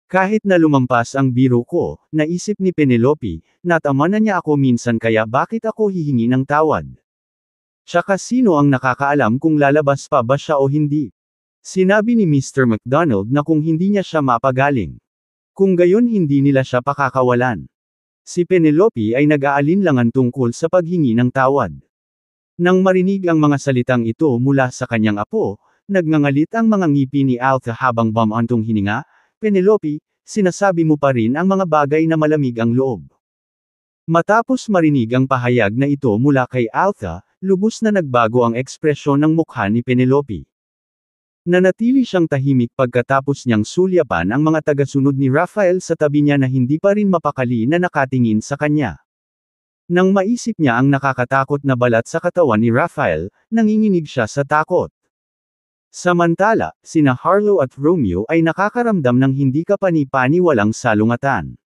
Speaker 1: Kahit na lumampas ang biro ko, naisip ni Penelope, natama na niya ako minsan kaya bakit ako hihingi ng tawad? Tsaka sino ang nakakaalam kung lalabas pa ba siya o hindi? Sinabi ni Mr. McDonald na kung hindi niya siya mapagaling. Kung gayon hindi nila siya pakakawalan. Si Penelope ay nag-aalinlangan tungkol sa paghingi ng tawad. Nang marinig ang mga salitang ito mula sa kanyang apo, nagngangalit ang mga ngipin ni Alta habang bumantong hininga, Penelope, sinasabi mo pa rin ang mga bagay na malamig ang loob. Matapos marinig ang pahayag na ito mula kay Alta, lubos na nagbago ang ekspresyon ng mukha ni Penelope. Nanatili siyang tahimik pagkatapos niyang sulyapan ang mga tagasunod ni Rafael sa tabi niya na hindi pa rin mapakali na nakatingin sa kanya. Nang maisip niya ang nakakatakot na balat sa katawan ni Rafael, nanginginig siya sa takot. Samantala, sina Harlow at Romeo ay nakakaramdam ng hindi kapani-pani walang salungatan.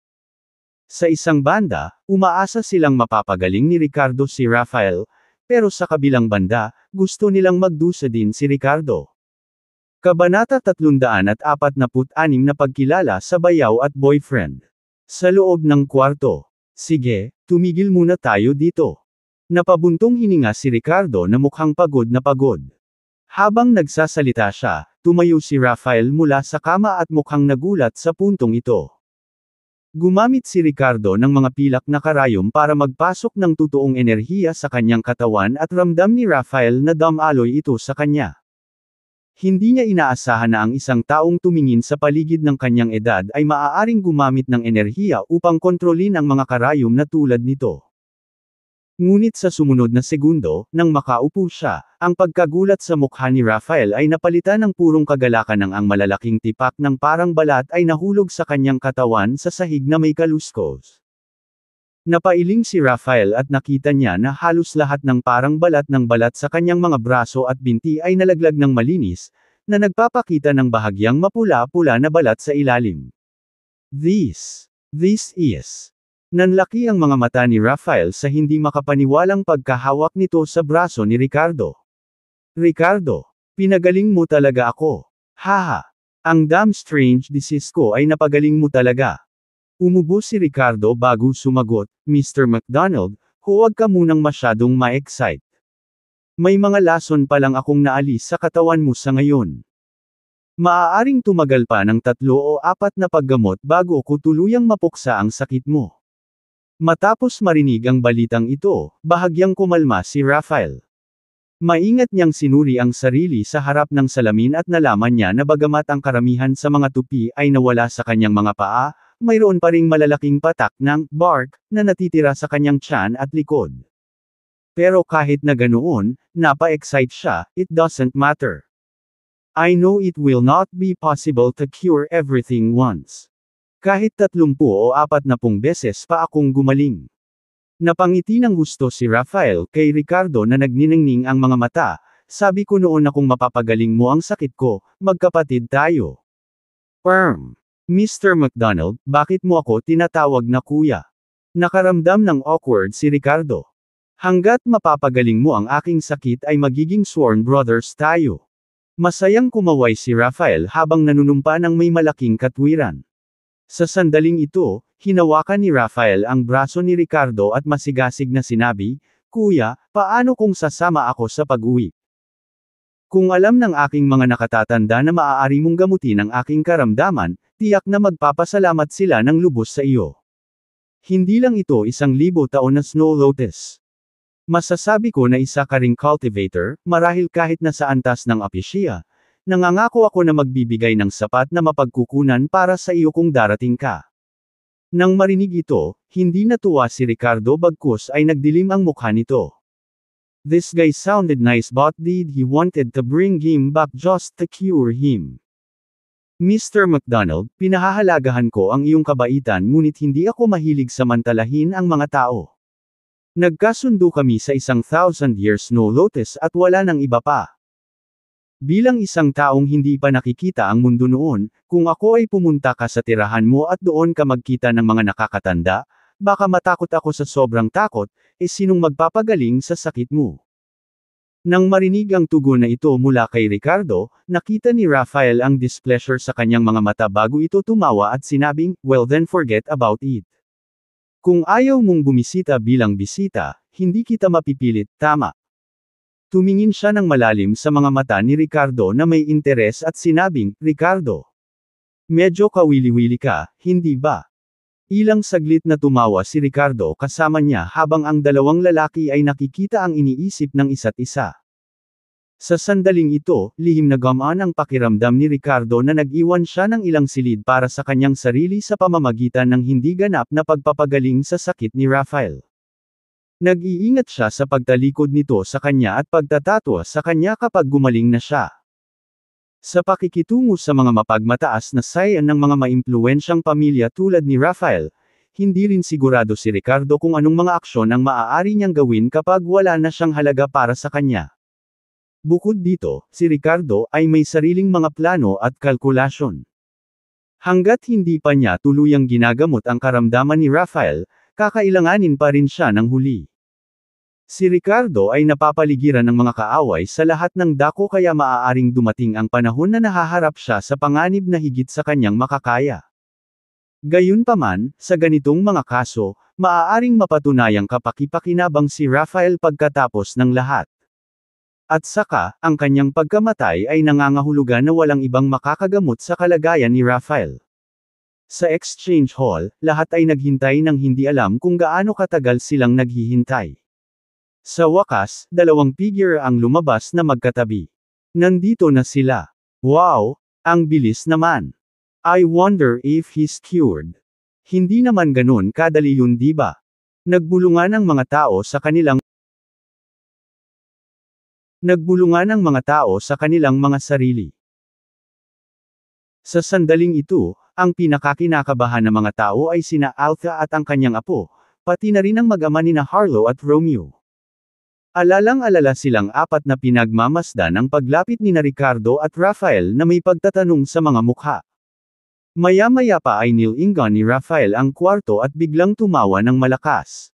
Speaker 1: Sa isang banda, umaasa silang mapapagaling ni Ricardo si Rafael, pero sa kabilang banda, gusto nilang magdusa din si Ricardo. Kabanata 346 na pagkilala sa bayaw at boyfriend. Sa loob ng kwarto. Sige, tumigil muna tayo dito. Napabuntong hininga si Ricardo na mukhang pagod na pagod. Habang nagsasalita siya, tumayo si Rafael mula sa kama at mukhang nagulat sa puntong ito. Gumamit si Ricardo ng mga pilak na karayom para magpasok ng totoong enerhiya sa kanyang katawan at ramdam ni Rafael na damaloy ito sa kanya. Hindi niya inaasahan na ang isang taong tumingin sa paligid ng kanyang edad ay maaaring gumamit ng enerhiya upang kontrolin ang mga karayom na tulad nito. Ngunit sa sumunod na segundo, nang makaupo siya, ang pagkagulat sa mukha ni Rafael ay napalitan ng purong kagalakan ng ang malalaking tipak ng parang balat ay nahulog sa kanyang katawan sa sahig na may kaluskos. Napailing si Rafael at nakita niya na halos lahat ng parang balat sa kanyang mga braso at binti ay nalaglag ng malinis, na nagpapakita ng bahagyang mapula-pula na balat sa ilalim. This is. Nanlaki ang mga mata ni Rafael sa hindi makapaniwalang pagkahawak nito sa braso ni Ricardo. Ricardo, pinagaling mo talaga ako. Haha. Ang damn strange disease ko ay napagaling mo talaga. Umubo si Ricardo bago sumagot, Mr. McDonald, huwag ka munang masyadong ma-excite. May mga lason pa lang akong naalis sa katawan mo sa ngayon. Maaaring tumagal pa ng 3 o 4 na paggamot bago ko tuluyang mapuksa ang sakit mo. Matapos marinig ang balitang ito, bahagyang kumalma si Rafael. Maingat niyang sinuri ang sarili sa harap ng salamin at nalaman niya na bagamat ang karamihan sa mga tupi ay nawala sa kanyang mga paa, mayroon pa ring malalaking patak ng bark na natitira sa kanyang tiyan at likod. Pero kahit na ganoon, napa-excite siya, it doesn't matter. I know it will not be possible to cure everything once. Kahit 30 o 40 beses pa akong gumaling. Napangiti ng gusto si Rafael kay Ricardo na nagniningning ang mga mata. Sabi ko noon na kung mapapagaling mo ang sakit ko, magkapatid tayo. Mr. McDonald, bakit mo ako tinatawag na kuya? Nakaramdam ng awkward si Ricardo. Hanggat mapapagaling mo ang aking sakit ay magiging sworn brothers tayo. Masayang kumaway si Rafael habang nanunumpa ng may malaking katwiran. Sa sandaling ito, hinawakan ni Rafael ang braso ni Ricardo at masigasig na sinabi, Kuya, paano kung sasama ako sa pag-uwi? Kung alam ng aking mga nakatatanda na maaari mong gamutin ang aking karamdaman, tiyak na magpapasalamat sila ng lubos sa iyo. Hindi lang ito 1,000 taon na snow lotus. Masasabi ko na isa ka ring cultivator, marahil kahit na sa antas ng apesya. Nangangako ako na magbibigay ng sapat na mapagkukunan para sa iyo kung darating ka. Nang marinig ito, hindi natuwa si Ricardo bagkus ay nagdilim ang mukha nito. This guy sounded nice but did he wanted to bring him back just to cure him? Mr. McDonald, pinahahalagahan ko ang iyong kabaitan ngunit hindi ako mahilig samantalahin ang mga tao. Nagkasundo kami sa 1,000 years snow lotus at wala nang iba pa. Bilang isang taong hindi pa nakikita ang mundo noon, kung ako ay pumunta ka sa tirahan mo at doon ka magkita ng mga nakakatanda, baka matakot ako sa sobrang takot, sinong magpapagaling sa sakit mo? Nang marinig ang tugon na ito mula kay Ricardo, nakita ni Rafael ang displeasure sa kanyang mga mata bago ito tumawa at sinabing, well then forget about it. Kung ayaw mong bumisita bilang bisita, hindi kita mapipilit, tama. Tumingin siya ng malalim sa mga mata ni Ricardo na may interes at sinabing, Ricardo. Medyo kawili-wili ka, hindi ba? Ilang saglit na tumawa si Ricardo kasama niya habang ang dalawang lalaki ay nakikita ang iniisip ng isa't isa. Sa sandaling ito, lihim na gamaan ang pakiramdam ni Ricardo na nag-iwan siya ng ilang silid para sa kanyang sarili sa pamamagitan ng hindi ganap na pagpapagaling sa sakit ni Rafael. Nag-iingat siya sa pagtalikod nito sa kanya at pagtatatwa sa kanya kapag gumaling na siya. Sa pakikitungo sa mga mapagmataas na sayan ng mga maimpluwensyang pamilya tulad ni Rafael, hindi rin sigurado si Ricardo kung anong mga aksyon ang maaari niyang gawin kapag wala na siyang halaga para sa kanya. Bukod dito, si Ricardo ay may sariling mga plano at kalkulasyon. Hanggat hindi pa niya tuluyang ginagamot ang karamdaman ni Rafael, kakailanganin pa rin siya ng huli. Si Ricardo ay napapaligiran ng mga kaaway sa lahat ng dako kaya maaaring dumating ang panahon na nahaharap siya sa panganib na higit sa kanyang makakaya. Gayunpaman, sa ganitong mga kaso, maaaring mapatunayang kapaki-pakinabang si Rafael pagkatapos ng lahat. At saka, ang kanyang pagkamatay ay nangangahulugan na walang ibang makakagamot sa kalagayan ni Rafael. Sa exchange hall, lahat ay naghintay ng hindi alam kung gaano katagal silang naghihintay. Sa wakas, dalawang figure ang lumabas na magkatabi. Nandito na sila. Wow, ang bilis naman. I wonder if he's cured. Hindi naman ganun kadali yun, di ba? Nagbulungan ang mga tao sa kanilang mga sarili. Sa sandaling ito, ang pinakakinakabahan ng mga tao ay sina Alta at ang kanyang apo, pati na rin ang mag-ama nina Harlow at Romeo. Alalang-alala silang apat na pinagmamasdan ang paglapit ni Ricardo at Rafael na may pagtatanong sa mga mukha. Maya-maya pa ay nilingan ni Rafael ang kwarto at biglang tumawa ng malakas.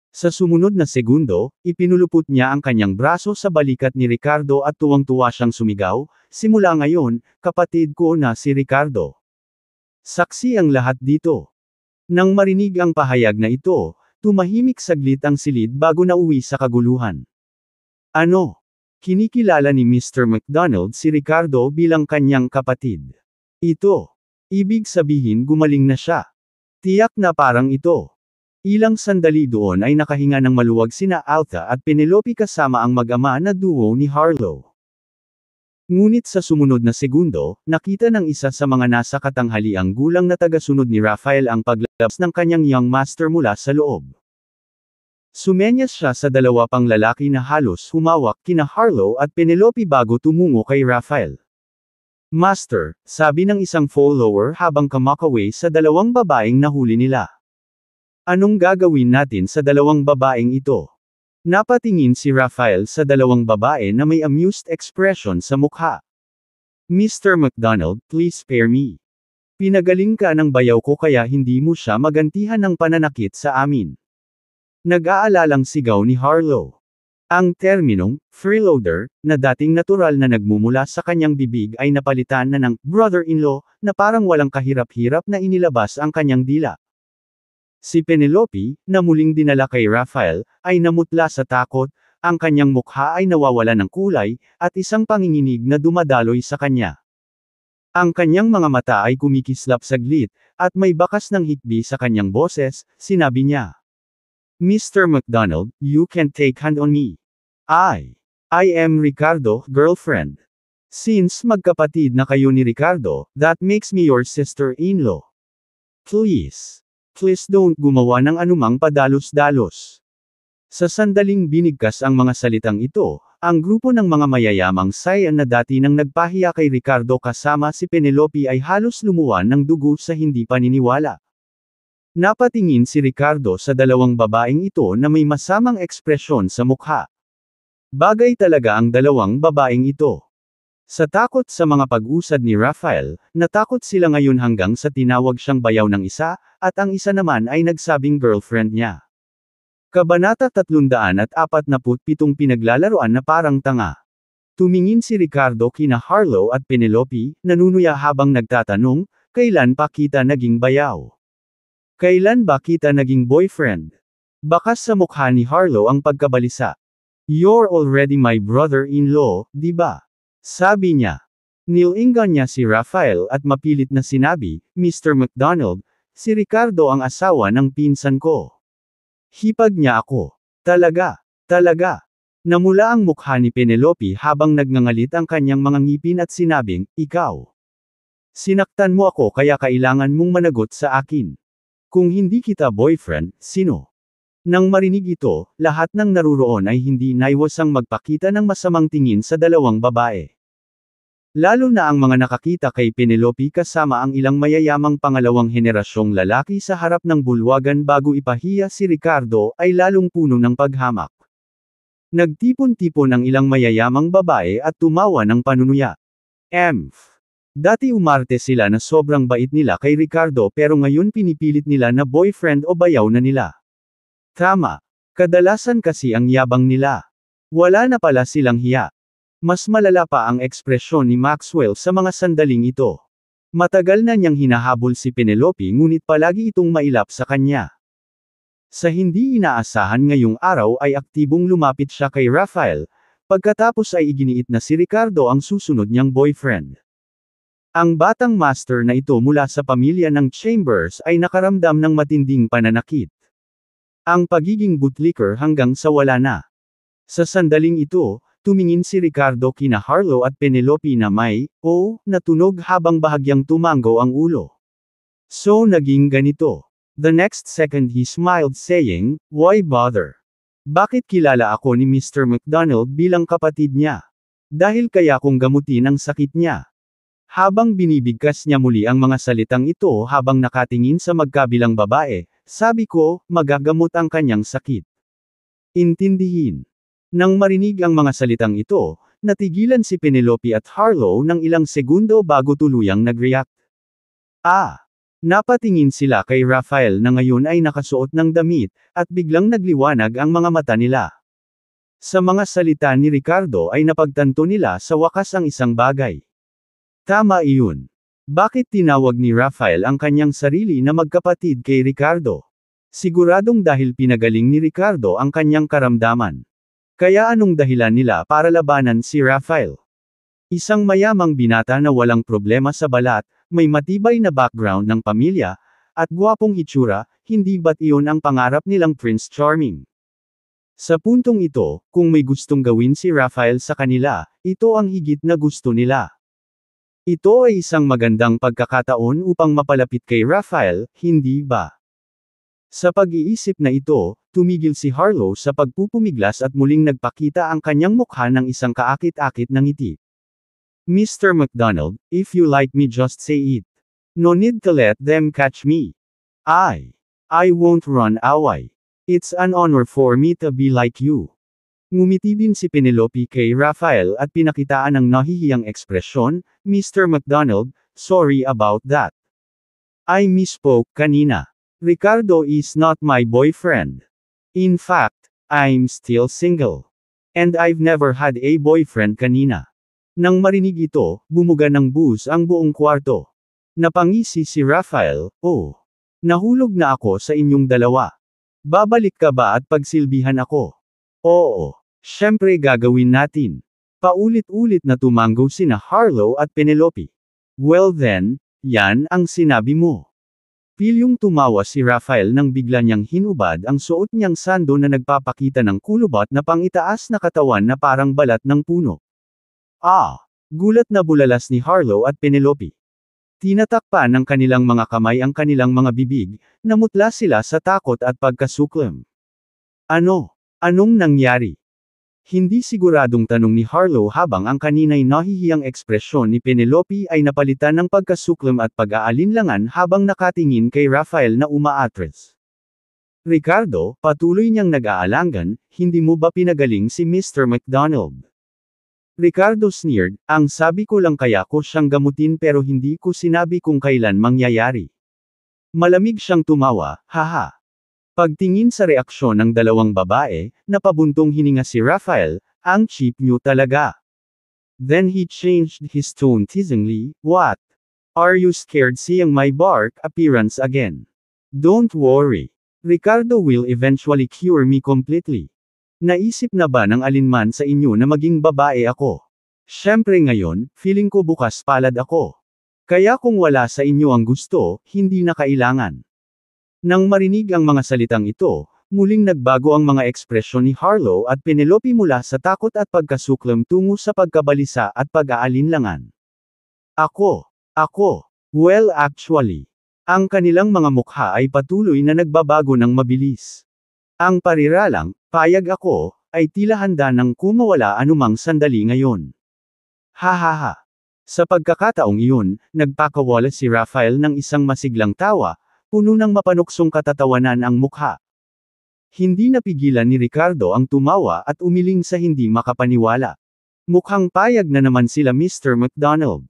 Speaker 1: Sa sumunod na segundo, ipinulupot niya ang kanyang braso sa balikat ni Ricardo at tuwang-tuwa siyang sumigaw, simula ngayon, kapatid ko na si Ricardo. Saksi ang lahat dito. Nang marinig ang pahayag na ito, tumahimik saglit ang silid bago nauwi sa kaguluhan. Ano? Kinikilala ni Mr. McDonald si Ricardo bilang kanyang kapatid. Ito. Ibig sabihin gumaling na siya. Tiyak na parang ito. Ilang sandali doon ay nakahinga ng maluwag sina Alta at Penelope kasama ang mag-ama na duo ni Harlow. Ngunit sa sumunod na segundo, nakita ng isa sa mga nasa katanghaliang gulang na tagasunod ni Raphael ang paglabas ng kanyang young master mula sa loob. Sumenyas siya sa dalawa pang lalaki na halos humawak kina Harlow at Penelope bago tumungo kay Raphael. Master, sabi ng isang follower habang kumakaway sa dalawang babaeng nahuli nila. Anong gagawin natin sa dalawang babaeng ito? Napatingin si Raphael sa dalawang babae na may amused expression sa mukha. Mr. McDonald, please spare me. Pinagaling ka ng bayaw ko kaya hindi mo siya magantihan ng pananakit sa amin. Nag-aalalang sigaw ni Harlow. Ang terminong, freeloader, na dating natural na nagmumula sa kanyang bibig ay napalitan na ng brother-in-law, na parang walang kahirap-hirap na inilabas ang kanyang dila. Si Penelope, na muling dinala kay Raphael, ay namutla sa takot, ang kanyang mukha ay nawawala ng kulay, at isang panginginig na dumadaloy sa kanya. Ang kanyang mga mata ay kumikislap saglit, at may bakas ng hikbi sa kanyang boses, sinabi niya. Mr. McDonald, you can take hand on me. I am Ricardo, girlfriend. Since magkapatid na kayo ni Ricardo, that makes me your sister-in-law. Please don't gumawa ng anumang padalos-dalos. Sa sandaling binigkas ang mga salitang ito, ang grupo ng mga mayayamang Sayan na dati nang nagpahiya kay Ricardo kasama si Penelope ay halos lumuwan ng dugo sa hindi paniniwala. Napatingin si Ricardo sa dalawang babaeng ito na may masamang ekspresyon sa mukha. Bagay talaga ang dalawang babaeng ito. Sa takot sa mga pag-usad ni Raphael, natakot sila ngayon hanggang sa tinawag siyang bayaw ng isa, at ang isa naman ay nagsabing girlfriend niya. Kabanata 347 Pinaglalaroan na parang tanga. Tumingin si Ricardo kina Harlow at Penelope, nanunuya habang nagtatanong, kailan pa kita naging bayaw? Kailan ba kita naging boyfriend? Bakas sa mukha ni Harlow ang pagkabalisa. You're already my brother-in-law, di ba? Sabi niya. Nilingan niya si Raphael at mapilit na sinabi, Mr. McDonald, si Ricardo ang asawa ng pinsan ko. Hipag niya ako. Talaga. Namula ang mukha ni Penelope habang nagngangalit ang kanyang mga ngipin at sinabing, ikaw. Sinaktan mo ako kaya kailangan mong managot sa akin. Kung hindi kita boyfriend, sino? Nang marinig ito, lahat ng naruroon ay hindi naiwasang magpakita ng masamang tingin sa dalawang babae. Lalo na ang mga nakakita kay Penelope kasama ang ilang mayayamang pangalawang henerasyong lalaki sa harap ng bulwagan bago ipahiya si Ricardo ay lalong puno ng paghamak. Nagtipon-tipon ang ilang mayayamang babae at tumawa ng panunuya. Dati umarte sila na sobrang bait nila kay Ricardo pero ngayon pinipilit nila na boyfriend o bayaw na nila. Tama. Kadalasan kasi ang yabang nila. Wala na pala silang hiya. Mas malala pa ang ekspresyon ni Maxwell sa mga sandaling ito. Matagal na niyang hinahabol si Penelope ngunit palagi itong mailap sa kanya. Sa hindi inaasahan ngayong araw ay aktibong lumapit siya kay Raphael, pagkatapos ay iginiit na si Ricardo ang susunod niyang boyfriend. Ang batang master na ito mula sa pamilya ng Chambers ay nakaramdam ng matinding pananakit. Ang pagiging bootlicker hanggang sa wala na. Sa sandaling ito, tumingin si Ricardo kina Harlow at Penelope na may, natunog habang bahagyang tumango ang ulo. So naging ganito. The next second he smiled saying, why bother? Bakit kilala ako ni Mr. McDonald bilang kapatid niya? Dahil kaya kong gamutin ang sakit niya. Habang binibigkas niya muli ang mga salitang ito habang nakatingin sa magkabilang babae, sabi ko, magagamot ang kanyang sakit. Intindihin. Nang marinig ang mga salitang ito, natigilan si Penelope at Harlow ng ilang segundo bago tuluyang nag-react. Napatingin sila kay Raphael na ngayon ay nakasuot ng damit, at biglang nagliwanag ang mga mata nila. Sa mga salita ni Ricardo ay napagtanto nila sa wakas ang isang bagay. Tama iyon. Bakit tinawag ni Raphael ang kanyang sarili na magkapatid kay Ricardo? Siguradong dahil pinagaling ni Ricardo ang kanyang karamdaman. Kaya anong dahilan nila para labanan si Raphael? Isang mayamang binata na walang problema sa balat, may matibay na background ng pamilya, at gwapong hitsura, hindi ba't iyon ang pangarap nilang Prince Charming? Sa puntong ito, kung may gustong gawin si Raphael sa kanila, ito ang higit na gusto nila. Ito ay isang magandang pagkakataon upang mapalapit kay Raphael, hindi ba? Sa pag-iisip na ito, tumigil si Harlow sa pagpupumiglas at muling nagpakita ang kanyang mukha ng isang kaakit-akit na ngiti. Mr. McDonald, if you like me just say it. No need to let them catch me. I won't run away. It's an honor for me to be like you. Ngumiti din si Penelope kay Raphael at pinakitaan ng nahihiyang ekspresyon, Mr. McDonald, sorry about that. I misspoke kanina. Ricardo is not my boyfriend. In fact, I'm still single. And I've never had a boyfriend kanina. Nang marinig ito, bumuga ng bus ang buong kwarto. Napangisi si Raphael, oh. Nahulog na ako sa inyong dalawa. Babalik ka ba at pagsilbihan ako? Oo. Siyempre gagawin natin. Paulit-ulit na tumanggo sina Harlow at Penelope. Well then, yan ang sinabi mo. Pilyong tumawa si Raphael nang bigla niyang hinubad ang suot niyang sando na nagpapakita ng kulubot na pangitaas na katawan na parang balat ng puno. Gulat na bulalas ni Harlow at Penelope. Tinatakpan ng kanilang mga kamay ang kanilang mga bibig, namutla sila sa takot at pagkasuklam. Anong nangyari? Hindi siguradong tanong ni Harlow habang ang kanina'y nahihiyang ekspresyon ni Penelope ay napalitan ng pagkasuklam at pag-aalinlangan habang nakatingin kay Raphael na umaatres. Ricardo, patuloy niyang nag-aalangan, hindi mo ba pinagaling si Mr. McDonald? Ricardo sneered, ang sabi ko lang kaya ko siyang gamutin pero hindi ko sinabi kung kailan mangyayari. Malamig siyang tumawa, haha. Pagtingin sa reaksyon ng dalawang babae, napabuntong hininga si Raphael, ang cheap niyo talaga. Then he changed his tone teasingly, what? Are you scared seeing my bark appearance again? Don't worry. Ricardo will eventually cure me completely. Naisip na ba ng alinman sa inyo na maging babae ako? Siyempre ngayon, feeling ko bukas palad ako. Kaya kung wala sa inyo ang gusto, hindi na kailangan. Nang marinig ang mga salitang ito, muling nagbago ang mga ekspresyon ni Harlow at Penelope mula sa takot at pagkasuklam tungo sa pagkabalisa at pag-aalinlangan. Well actually. Ang kanilang mga mukha ay patuloy na nagbabago ng mabilis. Ang pariralang, payag ako, ay tila handa nang kumawala anumang sandali ngayon. Hahaha. Sa pagkakataong iyon, nagpakawala si Raphael ng isang masiglang tawa, puno ng mapanuksong katatawanan ang mukha. Hindi napigilan ni Ricardo ang tumawa at umiling sa hindi makapaniwala. Mukhang payag na naman sila Mr. McDonald.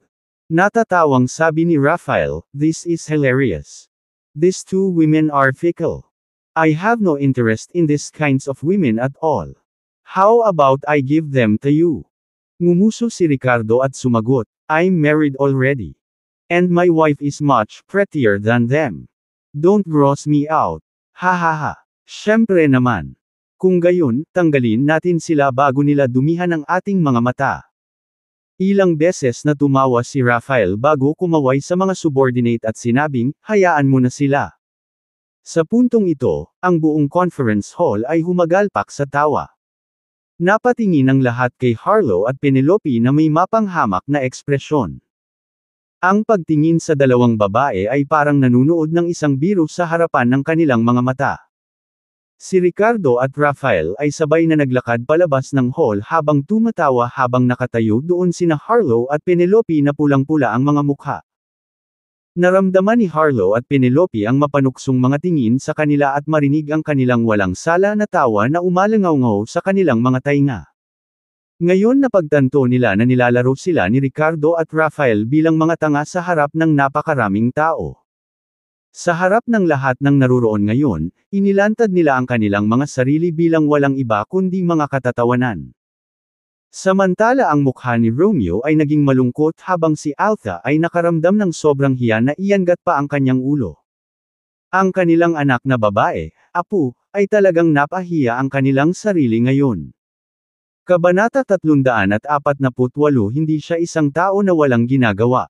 Speaker 1: Natatawang sabi ni Raphael, this is hilarious. These two women are fickle. I have no interest in these kinds of women at all. How about I give them to you? Ngumuso si Ricardo at sumagot, I'm married already. And my wife is much prettier than them. Don't gross me out. Hahaha. Siyempre naman. Kung gayon, tanggalin natin sila bago nila dumihan ang ating mga mata. Ilang beses na tumawa si Raphael bago kumaway sa mga subordinate at sinabing, hayaan mo na sila. Sa puntong ito, ang buong conference hall ay humagalpak sa tawa. Napatingin ang lahat kay Harlow at Penelope na may mapanghamak na ekspresyon. Ang pagtingin sa dalawang babae ay parang nanunood ng isang biro sa harapan ng kanilang mga mata. Si Ricardo at Raphael ay sabay na naglakad palabas ng hall habang tumatawa habang nakatayo doon sina Harlow at Penelope na pulang-pula ang mga mukha. Naramdaman ni Harlow at Penelope ang mapanuksong mga tingin sa kanila at marinig ang kanilang walang sala na tawa na umalangaw-ngaw sa kanilang mga tainga. Ngayon napagtanto nila na nilalaro sila ni Ricardo at Raphael bilang mga tanga sa harap ng napakaraming tao. Sa harap ng lahat ng naruroon ngayon, inilantad nila ang kanilang mga sarili bilang walang iba kundi mga katatawanan. Samantala ang mukha ni Romeo ay naging malungkot habang si Altha ay nakaramdam ng sobrang hiya na iyangat pa ang kanyang ulo. Ang kanilang anak na babae, Apu, ay talagang napahiya ang kanilang sarili ngayon. Kabanata 348 Hindi siya isang tao na walang ginagawa.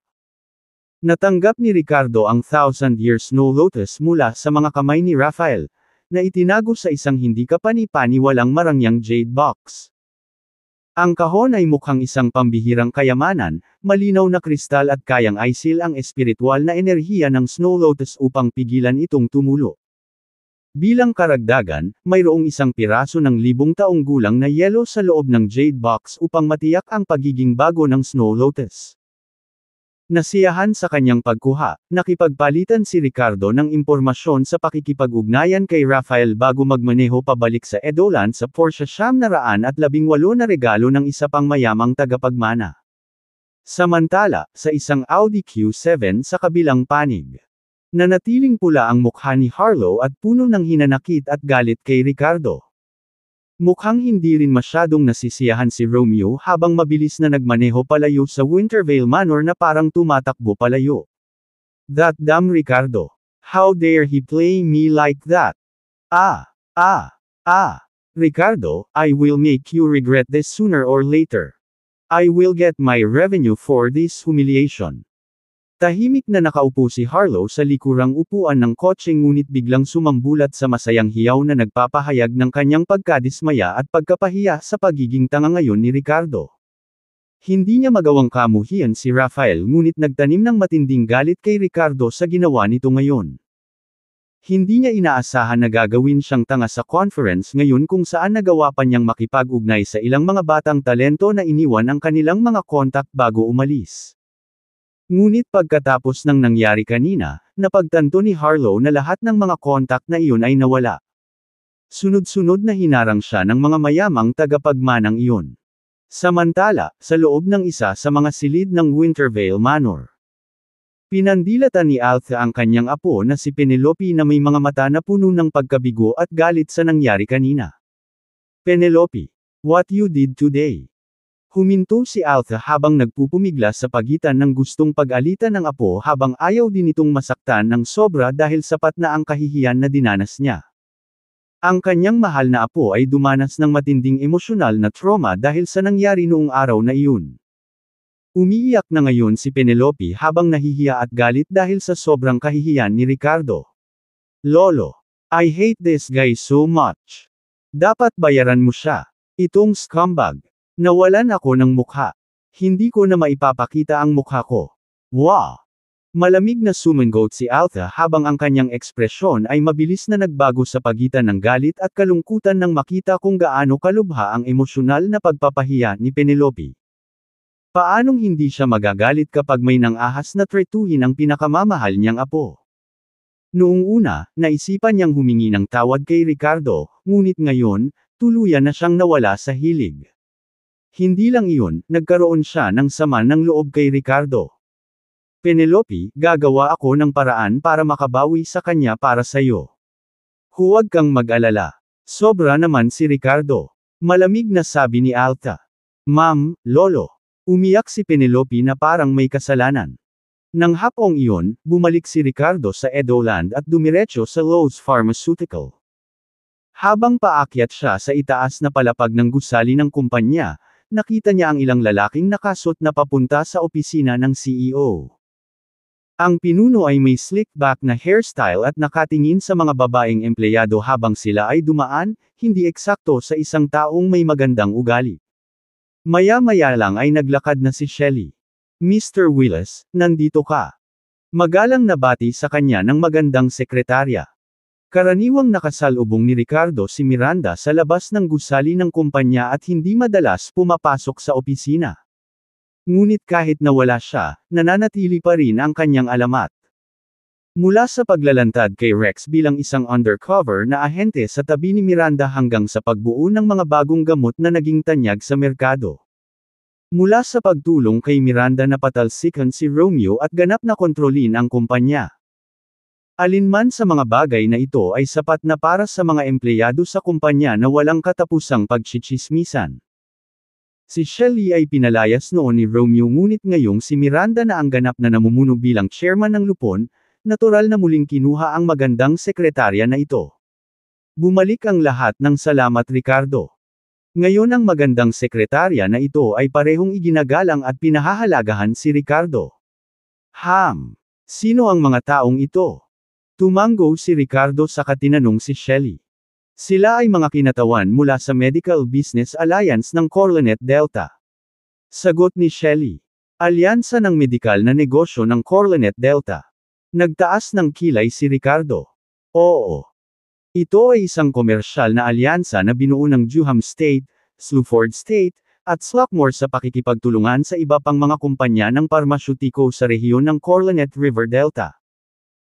Speaker 1: Natanggap ni Ricardo ang 1,000 Years Snow Lotus mula sa mga kamay ni Raphael, na itinago sa isang hindi kapani-paniwalang marangyang jade box. Ang kahon ay mukhang isang pambihirang kayamanan, malinaw na kristal at kayang aisil ang espiritual na enerhiya ng Snow Lotus upang pigilan itong tumulo. Bilang karagdagan, mayroong isang piraso ng 1,000 taong gulang na yelo sa loob ng jade box upang matiyak ang pagiging bago ng Snow Lotus. Nasiyahan sa kanyang pagkuha, nakipagpalitan si Ricardo ng impormasyon sa pakikipag-ugnayan kay Rafael bago magmaneho pabalik sa Edoland sa Porsche 918 na regalo ng isa pang mayamang tagapagmana. Samantala, sa isang Audi Q7 sa kabilang panig, nanatiling pula ang mukha ni Harlow at puno ng hinanakit at galit kay Ricardo. Mukhang hindi rin masyadong nasisiyahan si Romeo habang mabilis na nagmaneho palayo sa Wintervale Manor na parang tumatakbo palayo. That damn Ricardo. How dare he play me like that? Ricardo, I will make you regret this sooner or later. I will get my revenue for this humiliation. Tahimik na nakaupo si Harlow sa likurang upuan ng kotse ngunit biglang sumambulat sa masayang hiyaw na nagpapahayag ng kanyang pagkadismaya at pagkapahiya sa pagiging tanga ngayon ni Ricardo. Hindi niya magawang kamuhian si Rafael ngunit nagtanim ng matinding galit kay Ricardo sa ginawa nito ngayon. Hindi niya inaasahan na gagawin siyang tanga sa conference ngayon kung saan nagawa pa niyang makipag-ugnay sa ilang mga batang talento na iniwan ang kanilang mga kontak bago umalis. Ngunit pagkatapos ng nangyari kanina, napagtanto ni Harlow na lahat ng mga kontak na iyon ay nawala. Sunod-sunod na hinarang siya ng mga mayamang tagapagmanang iyon. Samantala, sa loob ng isa sa mga silid ng Wintervale Manor, pinandilatan ni Altha ang kanyang apo na si Penelope na may mga mata na puno ng pagkabigo at galit sa nangyari kanina. Penelope, what you did today? Huminto si Altha habang nagpupumigla sa pagitan ng gustong pag-alitan ng apo habang ayaw din itong masaktan ng sobra dahil sapat na ang kahihiyan na dinanas niya. Ang kanyang mahal na apo ay dumanas ng matinding emosyonal na trauma dahil sa nangyari noong araw na iyon. Umiiyak na ngayon si Penelope habang nahihiya at galit dahil sa sobrang kahihiyan ni Ricardo. Lolo, I hate this guy so much. Dapat bayaran mo siya. Itong scumbag. Nawalan ako ng mukha. Hindi ko na maipapakita ang mukha ko. Wow! Malamig na sumangot si Altha habang ang kanyang ekspresyon ay mabilis na nagbago sa pagitan ng galit at kalungkutan nang makita kung gaano kalubha ang emosyonal na pagpapahiya ni Penelope. Paanong hindi siya magagalit kapag may nang-ahas na tretuhin ang pinakamamahal niyang apo? Noong una, naisipan niyang humingi ng tawad kay Ricardo, ngunit ngayon, tuluyan na siyang nawala sa hilig. Hindi lang iyon, nagkaroon siya ng sama ng loob kay Ricardo. Penelope, gagawa ako ng paraan para makabawi sa kanya para sa'yo. Huwag kang mag-alala. Sobra naman si Ricardo. Malamig na sabi ni Altha. Ma'am, Lolo. Umiyak si Penelope na parang may kasalanan. Nang hapong iyon, bumalik si Ricardo sa Edoland at dumiretso sa Lowe's Pharmaceutical. Habang paakyat siya sa itaas na palapag ng gusali ng kumpanya, nakita niya ang ilang lalaking nakasot na papunta sa opisina ng CEO. Ang pinuno ay may slick back na hairstyle at nakatingin sa mga babaeng empleyado habang sila ay dumaan, hindi eksakto sa isang taong may magandang ugali. Maya-maya lang ay naglakad na si Shelly. Mr. Willis, nandito ka. Magalang nabati sa kanya ng magandang sekretarya. Karaniwang nakasalubong ni Ricardo si Miranda sa labas ng gusali ng kumpanya at hindi madalas pumapasok sa opisina. Ngunit kahit nawala siya, nananatili pa rin ang kanyang alamat. Mula sa paglalantad kay Rex bilang isang undercover na ahente sa tabi ni Miranda hanggang sa pagbuo ng mga bagong gamot na naging tanyag sa merkado. Mula sa pagtulong kay Miranda na patalsikan si Romeo at ganap na kontrolin ang kumpanya. Alinman sa mga bagay na ito ay sapat na para sa mga empleyado sa kumpanya na walang katapusang pagchichismisan. Si Shelly ay pinalayas noon ni Romeo ngunit ngayong si Miranda na ang ganap na namumuno bilang chairman ng lupon, natural na muling kinuha ang magandang sekretarya na ito. Bumalik ang lahat ng salamat Ricardo. Ngayon ang magandang sekretarya na ito ay parehong iginagalang at pinahahalagahan si Ricardo. Sino ang mga taong ito? Tumango si Ricardo saka tinanong si Shelly. Sila ay mga kinatawan mula sa Medical Business Alliance ng Coronet Delta. Sagot ni Shelly. Alyansa ng medikal na negosyo ng Coronet Delta. Nagtaas ng kilay si Ricardo. Oo. Ito ay isang komersyal na alyansa na binuo ng Durham State, Sluford State, at Slockmore sa pakikipagtulungan sa iba pang mga kumpanya ng parmasyutiko sa rehiyon ng Coronet River Delta.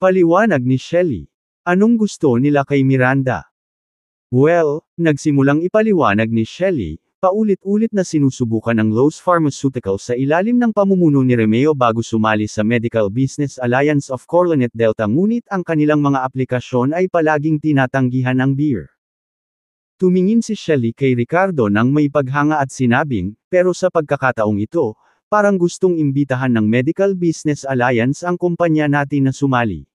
Speaker 1: Paliwanag ni Shelly. Anong gusto nila kay Miranda? Well, nagsimulang ipaliwanag ni Shelly, paulit-ulit na sinusubukan ng Lowe's Pharmaceuticals sa ilalim ng pamumuno ni Romeo bago sumali sa Medical Business Alliance of Coronet Delta ngunit ang kanilang mga aplikasyon ay palaging tinatanggihan ang beer. Tumingin si Shelly kay Ricardo nang may paghanga at sinabing, pero sa pagkakataong ito, parang gustong imbitahan ng Medical Business Alliance ang kumpanya natin na sumali.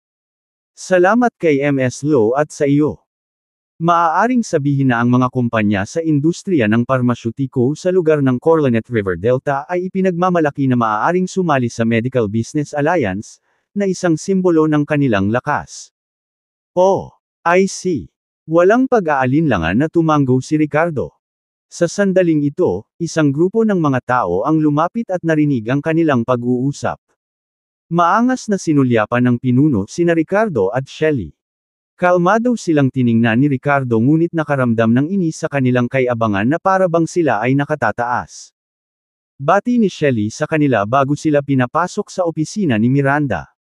Speaker 1: Salamat kay MS Lowe at sa iyo. Maaaring sabihin na ang mga kumpanya sa industriya ng parmasyutiko sa lugar ng Coronet River Delta ay ipinagmamalaki na maaaring sumali sa Medical Business Alliance, na isang simbolo ng kanilang lakas. Oh, I see. Walang pag-aalinlangan na tumango si Ricardo. Sa sandaling ito, isang grupo ng mga tao ang lumapit at narinig ang kanilang pag-uusap. Maangas na sinulyapan ng pinuno sina Ricardo at Shelly. Kalmado silang tiningnan ni Ricardo ngunit nakaramdam ng inis sa kanilang kay-abangan na para bang sila ay nakatataas. Bati ni Shelly sa kanila bago sila pinapasok sa opisina ni Miranda.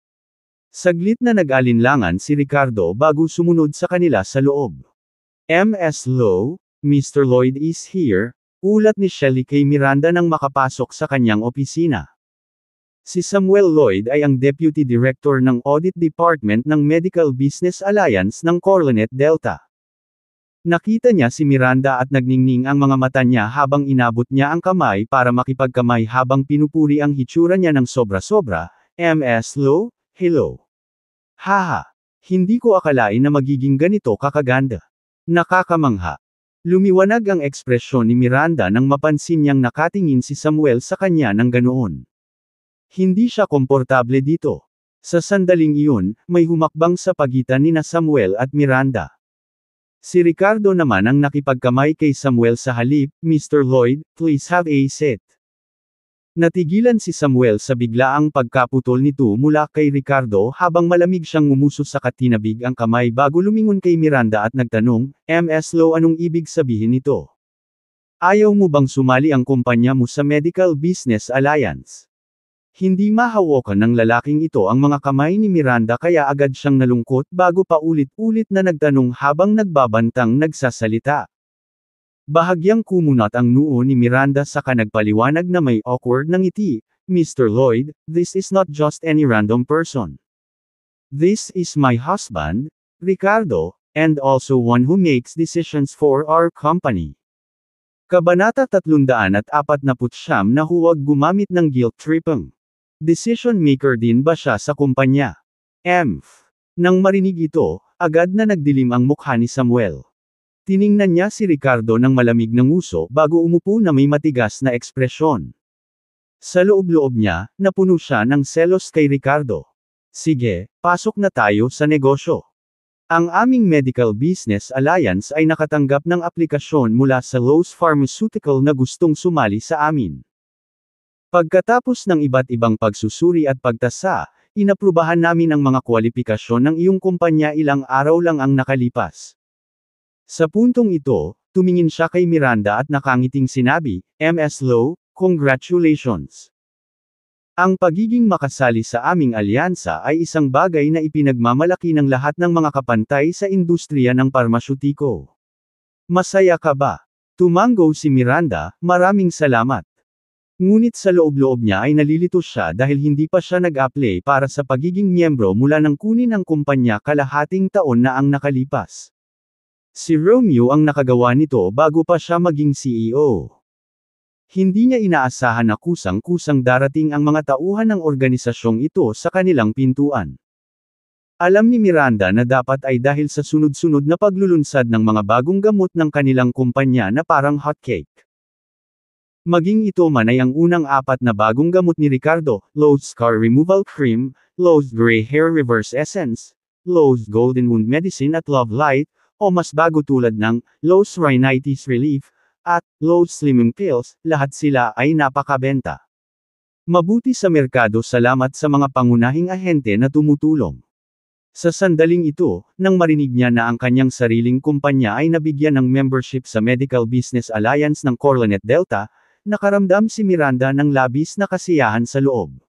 Speaker 1: Saglit na nag-alinlangan si Ricardo bago sumunod sa kanila sa loob. MS Lowe, Mr. Lloyd is here, ulat ni Shelly kay Miranda nang makapasok sa kanyang opisina. Si Samuel Lloyd ay ang Deputy Director ng Audit Department ng Medical Business Alliance ng Coronet Delta. Nakita niya si Miranda at nagningning ang mga mata niya habang inabot niya ang kamay para makipagkamay habang pinupuri ang hitsura niya ng sobra-sobra. MS Lowe, hello. Haha. Hindi ko akalain na magiging ganito kakaganda. Nakakamangha. Lumiwanag ang ekspresyon ni Miranda nang mapansin niyang nakatingin si Samuel sa kanya ng ganoon. Hindi siya komportable dito. Sa sandaling iyon, may humakbang sa pagitan ni Samuel at Miranda. Si Ricardo naman ang nakipagkamay kay Samuel sa halip, Mr. Lloyd, please have a seat. Natigilan si Samuel sa biglaang pagkaputol nito mula kay Ricardo habang malamig siyang ngumuso sa katinabig ang kamay bago lumingon kay Miranda at nagtanong, MS Lowe anong ibig sabihin nito? Ayaw mo bang sumali ang kumpanya mo sa Medical Business Alliance? Hindi mahawakan ng lalaking ito ang mga kamay ni Miranda kaya agad siyang nalungkot bago pa ulit-ulit na nagtanong habang nagbabantang nagsasalita. Bahagyang kumunat ang noo ni Miranda saka nagpaliwanag na may awkward na ngiti, Mr. Lloyd, this is not just any random person. This is my husband, Ricardo, and also one who makes decisions for our company. Kabanata 349 na huwag gumamit ng guilt-tripping. Decision maker din ba siya sa kumpanya? Nang marinig ito, agad na nagdilim ang mukha ni Samuel. Tiningnan niya si Ricardo ng malamig na nguso bago umupo na may matigas na ekspresyon. Sa loob-loob niya, napuno siya ng selos kay Ricardo. Sige, pasok na tayo sa negosyo. Ang aming Medical Business Alliance ay nakatanggap ng aplikasyon mula sa Lowe's Pharmaceutical na gustong sumali sa amin. Pagkatapos ng iba't ibang pagsusuri at pagtasa, inaprubahan namin ang mga kwalifikasyon ng iyong kumpanya ilang araw lang ang nakalipas. Sa puntong ito, tumingin siya kay Miranda at nakangiting sinabi, MS Lowe, congratulations. Ang pagiging makasali sa aming alyansa ay isang bagay na ipinagmamalaki ng lahat ng mga kapantay sa industriya ng parmasyutiko. Masaya ka ba? Tumango si Miranda, maraming salamat. Ngunit sa loob-loob niya ay nalilito siya dahil hindi pa siya nag-apply para sa pagiging miyembro mula nang kunin ang kumpanya kalahating taon na ang nakalipas. Si Romeo ang nakagawa nito bago pa siya maging CEO. Hindi niya inaasahan na kusang-kusang darating ang mga tauhan ng organisasyong ito sa kanilang pintuan. Alam ni Miranda na dapat ay dahil sa sunod-sunod na paglulunsad ng mga bagong gamot ng kanilang kumpanya na parang hotcake. Maging ito man ay ang unang 4 na bagong gamot ni Ricardo, Lowe's Scar Removal Cream, Lowe's Gray Hair Reverse Essence, Lowe's Golden Wound Medicine at Love Light, o mas bago tulad ng Lowe's Rhinitis Relief, at Lowe's Slimming Pills, lahat sila ay napakabenta. Mabuti sa merkado. Salamat sa mga pangunahing ahente na tumutulong. Sa sandaling ito, nang marinig niya na ang kanyang sariling kumpanya ay nabigyan ng membership sa Medical Business Alliance ng Coronet Delta, nakaramdam si Miranda ng labis na kasiyahan sa loob.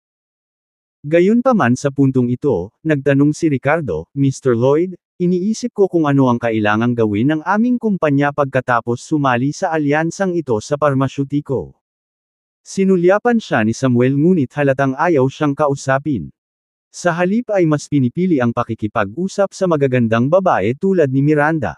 Speaker 1: Gayunpaman sa puntong ito, nagtanong si Ricardo, Mr. Lloyd, iniisip ko kung ano ang kailangang gawin ng aming kumpanya pagkatapos sumali sa alyansang ito sa parmasyutiko. Sinulyapan siya ni Samuel ngunit halatang ayaw siyang kausapin. Sa halip ay mas pinipili ang pakikipag-usap sa magagandang babae tulad ni Miranda.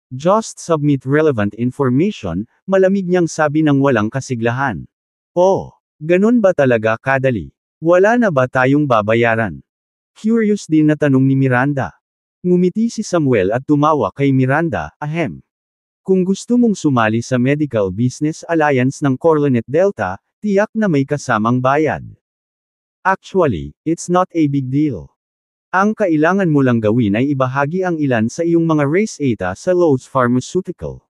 Speaker 1: Just submit relevant information, malamig niyang sabi ng walang kasiglahan. Oh, ganun ba talaga kadali? Wala na ba tayong babayaran? Curious din na tanong ni Miranda. Ngumiti si Samuel at tumawa kay Miranda, ahem. Kung gusto mong sumali sa Medical Business Alliance ng Coronet Delta, tiyak na may kasamang bayad. Actually, it's not a big deal. Ang kailangan mo lang gawin ay ibahagi ang ilan sa iyong mga race data sa Lowe's Pharmaceutical.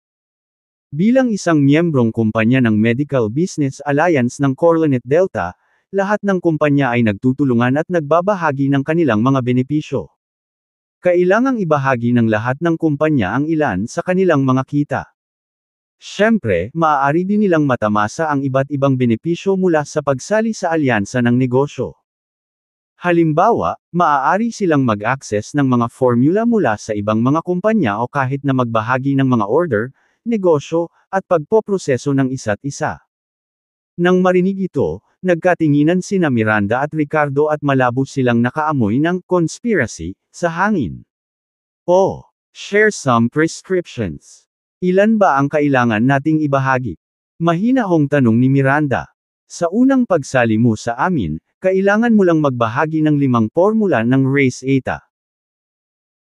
Speaker 1: Bilang isang miyembrong kumpanya ng Medical Business Alliance ng Coronet Delta, lahat ng kumpanya ay nagtutulungan at nagbabahagi ng kanilang mga benepisyo. Kailangang ibahagi ng lahat ng kumpanya ang ilan sa kanilang mga kita. Siyempre, maaari din nilang matamasa ang iba't ibang benepisyo mula sa pagsali sa alyansa ng negosyo. Halimbawa, maaari silang mag-access ng mga formula mula sa ibang mga kumpanya o kahit na magbahagi ng mga order, negosyo, at pagpoproseso ng isa't isa. Nang marinig ito, nagkatinginan sina Miranda at Ricardo at malabo silang nakaamoy ng conspiracy sa hangin. Oh, share some prescriptions. Ilan ba ang kailangan nating ibahagi? Mahinahong tanong ni Miranda. Sa unang pagsali mo sa amin, kailangan mo lang magbahagi ng 5 formula ng race data.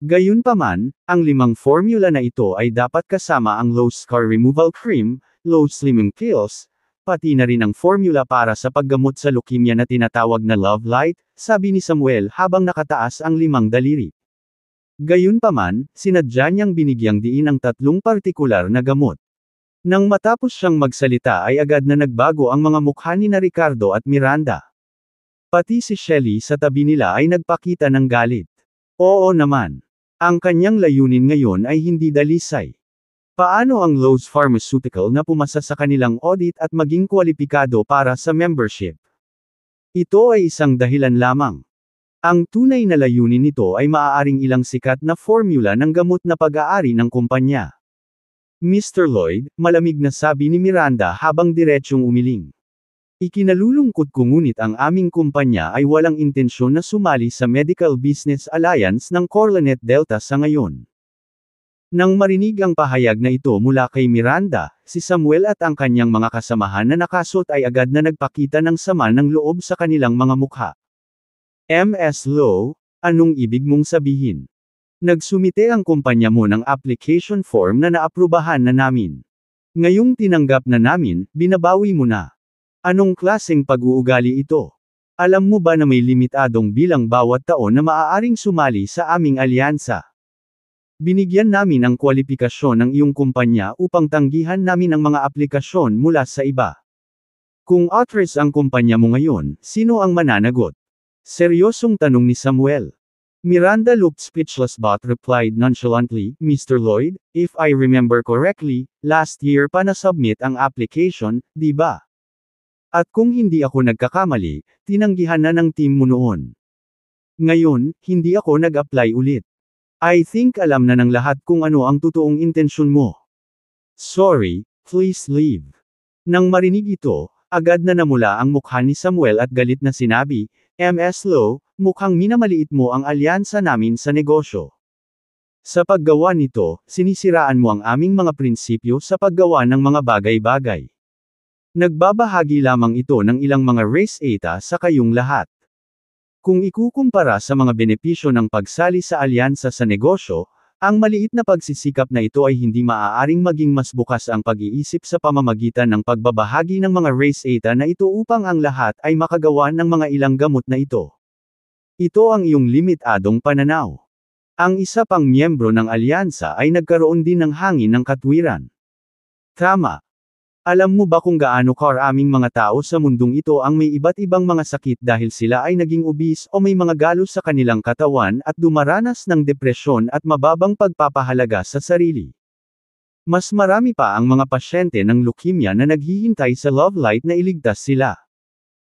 Speaker 1: Gayunpaman, ang 5 formula na ito ay dapat kasama ang Lowe's Scar Removal Cream, Lowe's Slimming Pills, pati na rin ang formula para sa paggamot sa leukemia na tinatawag na Love Light, sabi ni Samuel habang nakataas ang 5 daliri. Gayunpaman, sinadya niyang binigyang diin ang 3 partikular na gamot. Nang matapos siyang magsalita ay agad na nagbago ang mga mukha ni na Ricardo at Miranda. Pati si Shelly sa tabi nila ay nagpakita ng galit. Oo naman. Ang kanyang layunin ngayon ay hindi dalisay. Paano ang Lowe's Pharmaceutical na pumasa sa kanilang audit at maging kwalipikado para sa membership? Ito ay isang dahilan lamang. Ang tunay na layunin nito ay maaaring ilang sikat na formula ng gamot na pag-aari ng kumpanya. Mr. Lloyd, malamig na sabi ni Miranda habang diretsyong umiling. Ikinalulungkot ko ngunit ang aming kumpanya ay walang intensyon na sumali sa Medical Business Alliance ng Coronet Delta sa ngayon. Nang marinig ang pahayag na ito mula kay Miranda, si Samuel at ang kanyang mga kasamahan na nakasuot ay agad na nagpakita ng sama ng loob sa kanilang mga mukha. Ms. Lowe, anong ibig mong sabihin? Nagsumite ang kumpanya mo ng application form na naaprubahan na namin. Ngayong tinanggap na namin, binabawi mo na. Anong klaseng pag-uugali ito? Alam mo ba na may limitadong bilang bawat taon na maaaring sumali sa aming alyansa? Binigyan namin ang kwalipikasyon ng iyong kumpanya upang tanggihan namin ang mga aplikasyon mula sa iba. Kung authorized ang kumpanya mo ngayon, sino ang mananagot? Seryosong tanong ni Samuel. Miranda looked speechless but replied nonchalantly, Mr. Lloyd, if I remember correctly, last year pa na-submit ang application, di ba? At kung hindi ako nagkakamali, tinanggihan na ng team mo noon. Ngayon, hindi ako nag-apply ulit. I think alam na ng lahat kung ano ang totoong intensyon mo. Sorry, please leave. Nang marinig ito, agad na namula ang mukha ni Samuel at galit na sinabi, Ms. Lowe, mukhang minamaliit mo ang alyansa namin sa negosyo. Sa paggawa nito, sinisiraan mo ang aming mga prinsipyo sa paggawa ng mga bagay-bagay. Nagbabahagi lamang ito ng ilang mga race data sa kayong lahat. Kung ikukumpara sa mga benepisyo ng pagsali sa alyansa sa negosyo, ang maliit na pagsisikap na ito ay hindi maaaring maging mas bukas ang pag-iisip sa pamamagitan ng pagbabahagi ng mga race data na ito upang ang lahat ay makagawa ng mga ilang gamot na ito. Ito ang iyong limitadong pananaw. Ang isa pang miyembro ng alyansa ay nagkaroon din ng hangin ng katwiran. Tama. Alam mo ba kung gaano karaming mga tao sa mundong ito ang may iba't ibang mga sakit dahil sila ay naging obese o may mga galos sa kanilang katawan at dumaranas ng depresyon at mababang pagpapahalaga sa sarili? Mas marami pa ang mga pasyente ng leukemia na naghihintay sa Love Light na iligtas sila.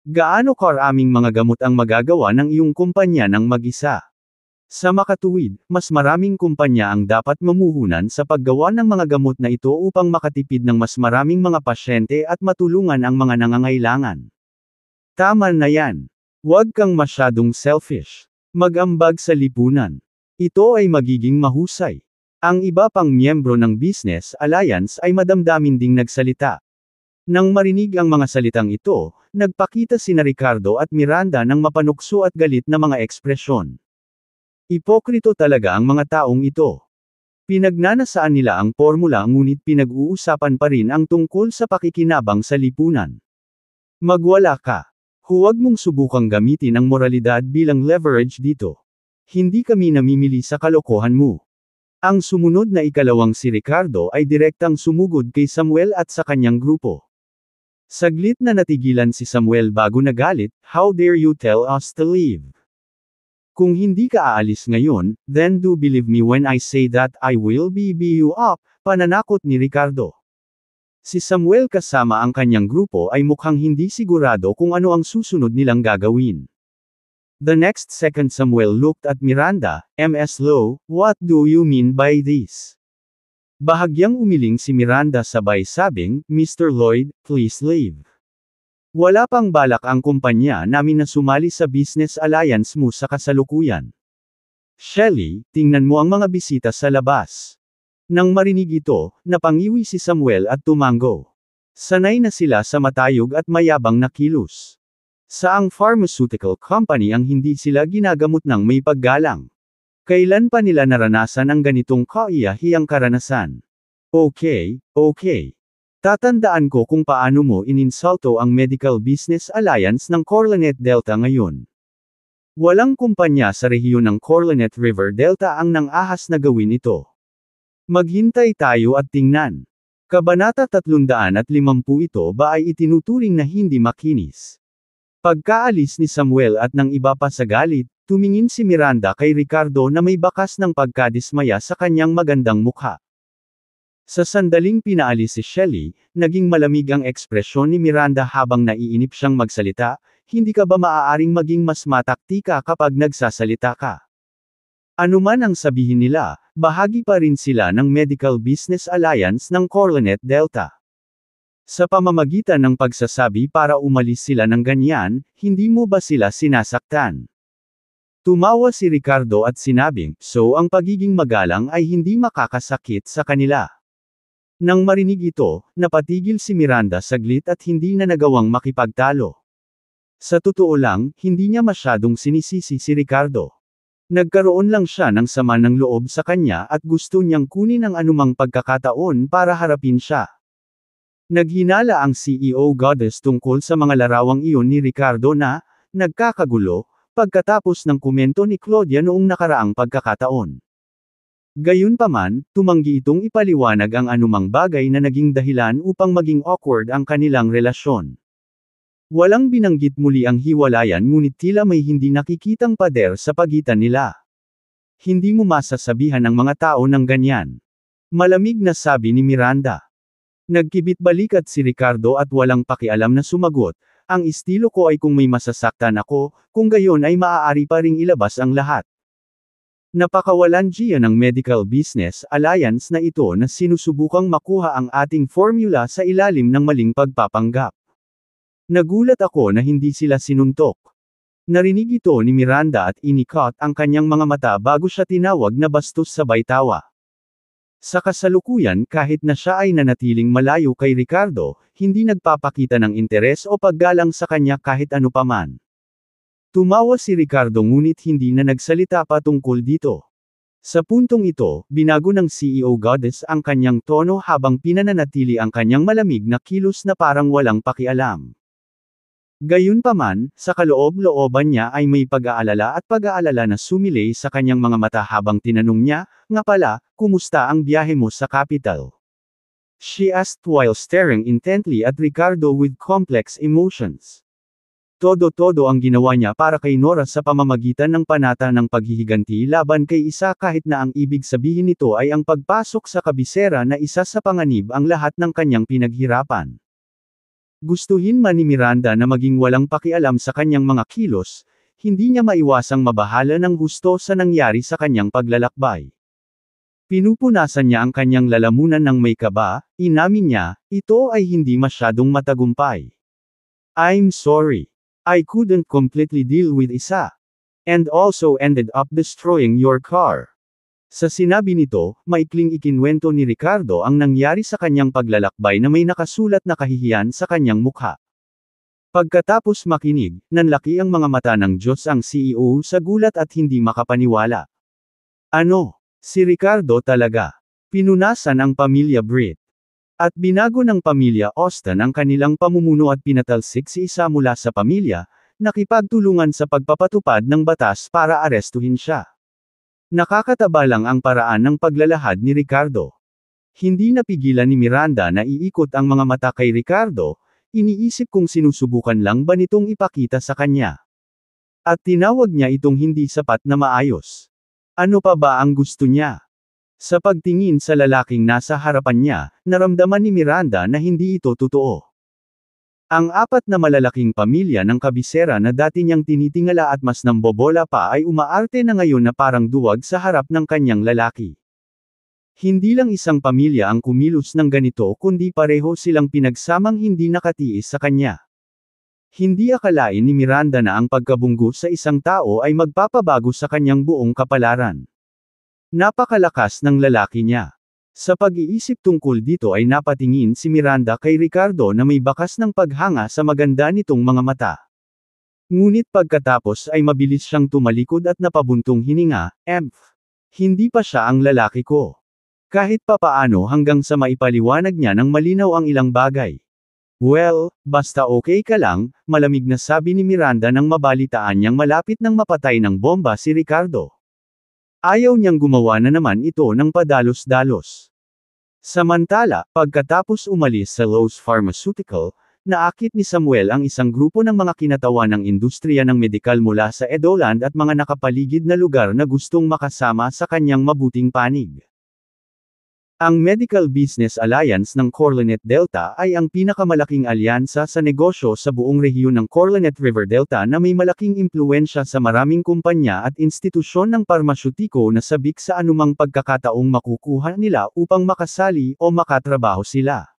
Speaker 1: Gaano karaming mga gamot ang magagawa ng iyong kumpanya ng mag-isa? Sa makatuwid, mas maraming kumpanya ang dapat mamuhunan sa paggawa ng mga gamot na ito upang makatipid ng mas maraming mga pasyente at matulungan ang mga nangangailangan. Tama na yan. Huwag kang masyadong selfish. Mag-ambag sa lipunan. Ito ay magiging mahusay. Ang iba pang miyembro ng Business Alliance ay madamdamin ding nagsalita. Nang marinig ang mga salitang ito, nagpakita sina Ricardo at Miranda ng mapanukso at galit na mga ekspresyon. Ipokrito talaga ang mga taong ito. Pinagnanasaan nila ang formula ngunit pinag-uusapan pa rin ang tungkol sa pakikinabang sa lipunan. Magwala ka. Huwag mong subukang gamitin ang moralidad bilang leverage dito. Hindi kami namimili sa kalokohan mo. Ang sumunod na ikalawang si Ricardo ay direktang sumugod kay Samuel at sa kanyang grupo. Saglit na natigilan si Samuel bago nagalit, "How dare you tell us to leave? Kung hindi ka aalis ngayon, then do believe me when I say that I will beat you up," pananakot ni Ricardo. Si Samuel kasama ang kanyang grupo ay mukhang hindi sigurado kung ano ang susunod nilang gagawin. The next second Samuel looked at Miranda, "Ms. Lowe, what do you mean by this?" Bahagyang umiling si Miranda sabay sabing, "Mr. Lloyd, please leave. Wala pang balak ang kumpanya namin na sumali sa Business Alliance mo sa kasalukuyan. Shelley, tingnan mo ang mga bisita sa labas." Nang marinig ito, napangiwi si Samuel at tumango. Sanay na sila sa matayog at mayabang na kilos. Saang pharmaceutical company ang hindi sila ginagamot ng may paggalang? Kailan pa nila naranasan ang ganitong kaiyahiyang karanasan? Okay. Tatandaan ko kung paano mo ininsulto ang Medical Business Alliance ng Coronet Delta ngayon. Walang kumpanya sa rehiyon ng Coronet River Delta ang nang-ahas na gawin ito. Maghintay tayo at tingnan. Kabanata 350 ito ba ay itinuturing na hindi makinis? Pagkaalis ni Samuel at ng iba pa sa galit, tumingin si Miranda kay Ricardo na may bakas ng pagkadismaya sa kanyang magandang mukha. Sa sandaling pinaalis si Shelley, naging malamig ang ekspresyon ni Miranda habang naiinip siyang magsalita, "Hindi ka ba maaaring maging mas mataktika kapag nagsasalita ka? Ano man ang sabihin nila, bahagi pa rin sila ng Medical Business Alliance ng Coronet Delta. Sa pamamagitan ng pagsasabi para umalis sila ng ganyan, hindi mo ba sila sinasaktan?" Tumawa si Ricardo at sinabing, "So ang pagiging magalang ay hindi makakasakit sa kanila." Nang marinig ito, napatigil si Miranda saglit at hindi na nagawang makipagtalo. Sa totoo lang, hindi niya masyadong sinisisi si Ricardo. Nagkaroon lang siya ng sama ng loob sa kanya at gusto niyang kunin ang anumang pagkakataon para harapin siya. Naghinala ang CEO Goddess tungkol sa mga larawang iyon ni Ricardo na, nagkakagulo, pagkatapos ng komento ni Claudia noong nakaraang pagkakataon. Gayunpaman, tumanggi itong ipaliwanag ang anumang bagay na naging dahilan upang maging awkward ang kanilang relasyon. Walang binanggit muli ang hiwalayan ngunit tila may hindi nakikitang pader sa pagitan nila. "Hindi mo masasabihan ang mga tao ng ganyan." Malamig na sabi ni Miranda. Nagkibit balikat si Ricardo at walang pakialam na sumagot, "Ang estilo ko ay kung may masasaktan ako, kung gayon ay maaari pa ring ilabas ang lahat." Napakawalandiya ng Medical Business Alliance na ito na sinusubukang makuha ang ating formula sa ilalim ng maling pagpapanggap. Nagulat ako na hindi sila sinuntok. Narinig ito ni Miranda at inikot ang kanyang mga mata bago siya tinawag na bastos sabay tawa. Sa kasalukuyan kahit na siya ay nanatiling malayo kay Ricardo, hindi nagpapakita ng interes o paggalang sa kanya kahit ano paman. Tumawa si Ricardo ngunit hindi na nagsalita pa tungkol dito. Sa puntong ito, binago ng CEO Goddess ang kanyang tono habang pinananatili ang kanyang malamig na kilos na parang walang pakialam. Gayunpaman, sa kaloob-looban niya ay may pag-aalala at pag-aalala na sumilay sa kanyang mga mata habang tinanong niya, "Nga pala, kumusta ang biyahe mo sa capital?" She asked while staring intently at Ricardo with complex emotions. Todo-todo ang ginawa niya para kay Nora sa pamamagitan ng panata ng paghihiganti laban kay isa kahit na ang ibig sabihin nito ay ang pagpasok sa kabisera na isa sa panganib ang lahat ng kanyang pinaghirapan. Gustuhin man ni Miranda na maging walang pakialam sa kanyang mga kilos, hindi niya maiwasang mabahala ng husto sa nangyari sa kanyang paglalakbay. Pinupunasan niya ang kanyang lalamunan ng may kaba, inamin niya, ito ay hindi masyadong matagumpay. I'm sorry. I couldn't completely deal with isa. And also ended up destroying your car. Sa sinabi nito, maikling ikinwento ni Ricardo ang nangyari sa kanyang paglalakbay na may nakasulat na kahihiyan sa kanyang mukha. Pagkatapos makinig, nanlaki ang mga mata ng Diyos ang CEO sa gulat at hindi makapaniwala. Ano? Si Ricardo talaga. Pinunasan ang pamilya Britt. At binago ng pamilya Austin ang kanilang pamumuno at pinatalsik si isa mula sa pamilya, nakipagtulungan sa pagpapatupad ng batas para arestuhin siya. Nakakataba lang ang paraan ng paglalahad ni Ricardo. Hindi napigilan ni Miranda na iikot ang mga mata kay Ricardo, iniisip kung sinusubukan lang ba nitong ipakita sa kanya. At tinawag niya itong hindi sapat na maayos. Ano pa ba ang gusto niya? Sa pagtingin sa lalaking nasa harapan niya, naramdaman ni Miranda na hindi ito totoo. Ang apat na malalaking pamilya ng kabisera na dati niyang tinitingala at mas nambobola pa ay umaarte na ngayon na parang duwag sa harap ng kanyang lalaki. Hindi lang isang pamilya ang kumilos ng ganito kundi pareho silang pinagsamang hindi nakatiis sa kanya. Hindi akalain ni Miranda na ang pagkabunggo sa isang tao ay magpapabago sa kanyang buong kapalaran. Napakalakas ng lalaki niya. Sa pag-iisip tungkol dito ay napatingin si Miranda kay Ricardo na may bakas ng paghanga sa maganda nitong mga mata. Ngunit pagkatapos ay mabilis siyang tumalikod at napabuntong hininga, Hindi pa siya ang lalaki ko. Kahit papaano hanggang sa maipaliwanag niya ng malinaw ang ilang bagay. Well, basta okay ka lang, malamig na sabi ni Miranda nang mabalitaan niyang malapit nang mapatay ng bomba si Ricardo. Ayaw niyang gumawa na naman ito ng padalos-dalos. Samantala, pagkatapos umalis sa Lowe's Pharmaceutical, naakit ni Samuel ang isang grupo ng mga kinatawan ng industriya ng medikal mula sa Edoland at mga nakapaligid na lugar na gustong makasama sa kanyang mabuting panig. Ang Medical Business Alliance ng Coronet Delta ay ang pinakamalaking alyansa sa negosyo sa buong rehiyon ng Coronet River Delta na may malaking impluwensya sa maraming kumpanya at institusyon ng parmasyutiko na sabik sa anumang pagkakataong makukuha nila upang makasali o makatrabaho sila.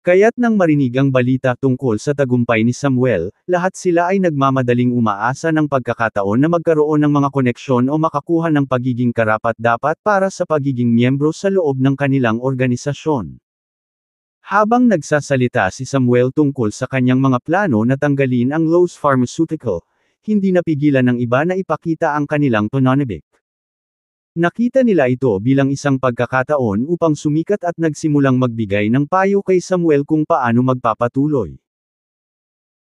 Speaker 1: Kaya't nang marinig ang balita tungkol sa tagumpay ni Samuel, lahat sila ay nagmamadaling umaasa ng pagkakataon na magkaroon ng mga koneksyon o makakuha ng pagiging karapat-dapat para sa pagiging miyembro sa loob ng kanilang organisasyon. Habang nagsasalita si Samuel tungkol sa kanyang mga plano na tanggalin ang Lowe's Pharmaceutical, hindi napigilan ng iba na ipakita ang kanilang pananabik. Nakita nila ito bilang isang pagkakataon upang sumikat at nagsimulang magbigay ng payo kay Samuel kung paano magpapatuloy.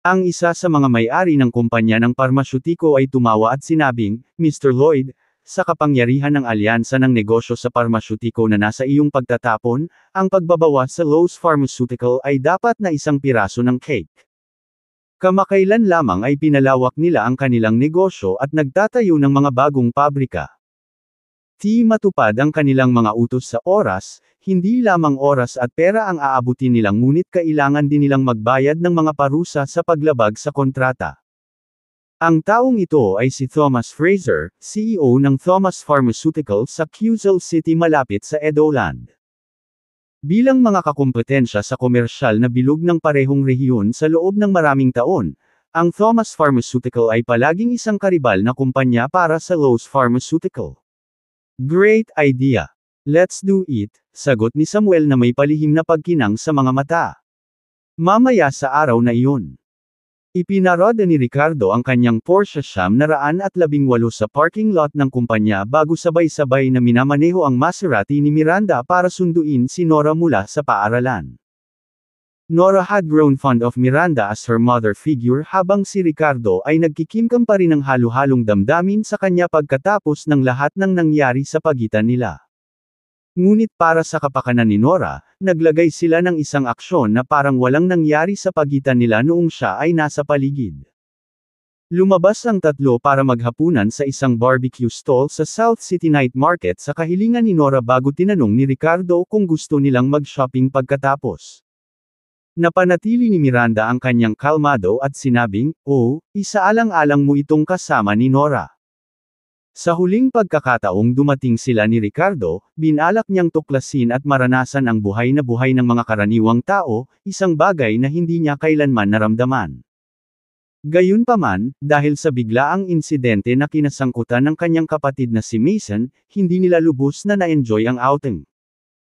Speaker 1: Ang isa sa mga may-ari ng kumpanya ng parmasyutiko ay tumawa at sinabing, Mr. Lloyd, sa kapangyarihan ng alyansa ng negosyo sa parmasyutiko na nasa iyong pagtatapon, ang pagbabawas sa Lowe's Pharmaceutical ay dapat na isang piraso ng cake. Kamakailan lamang ay pinalawak nila ang kanilang negosyo at nagtatayo ng mga bagong pabrika. Matupad ang kanilang mga utos sa oras, hindi lamang oras at pera ang aabutin nilang ngunit kailangan din nilang magbayad ng mga parusa sa paglabag sa kontrata. Ang taong ito ay si Thomas Fraser, CEO ng Thomas Pharmaceuticals sa Quezon City malapit sa Edoland. Bilang mga kakumpetensya sa komersyal na bilog ng parehong rehiyon sa loob ng maraming taon, ang Thomas Pharmaceutical ay palaging isang karibal na kumpanya para sa Lowe's Pharmaceutical. Great idea. Let's do it, sagot ni Samuel na may palihim na pagkinang sa mga mata. Mamaya sa araw na iyon. Ipinaroda ni Ricardo ang kanyang Porsche 918 sa parking lot ng kumpanya bago sabay-sabay na minamaneho ang Maserati ni Miranda para sunduin si Nora mula sa paaralan. Nora had grown fond of Miranda as her mother figure habang si Ricardo ay nagkikimkim pa rin ng halo-halong damdamin sa kanya pagkatapos ng lahat ng nangyari sa pagitan nila. Ngunit para sa kapakanan ni Nora, naglagay sila ng isang aksyon na parang walang nangyari sa pagitan nila noong siya ay nasa paligid. Lumabas ang tatlo para maghapunan sa isang barbecue stall sa South City Night Market sa kahilingan ni Nora bago tinanong ni Ricardo kung gusto nilang mag-shopping pagkatapos. Napanatili ni Miranda ang kanyang kalmado at sinabing, "Oh, isaalang-alang mo itong kasama ni Nora." Sa huling pagkakataong dumating sila ni Ricardo, binalak niyang tuklasin at maranasan ang buhay na buhay ng mga karaniwang tao, isang bagay na hindi niya kailanman naramdaman. Gayunpaman, dahil sa biglaang insidente na kinasangkutan ng kanyang kapatid na si Mason, hindi nila lubos na na-enjoy ang outing.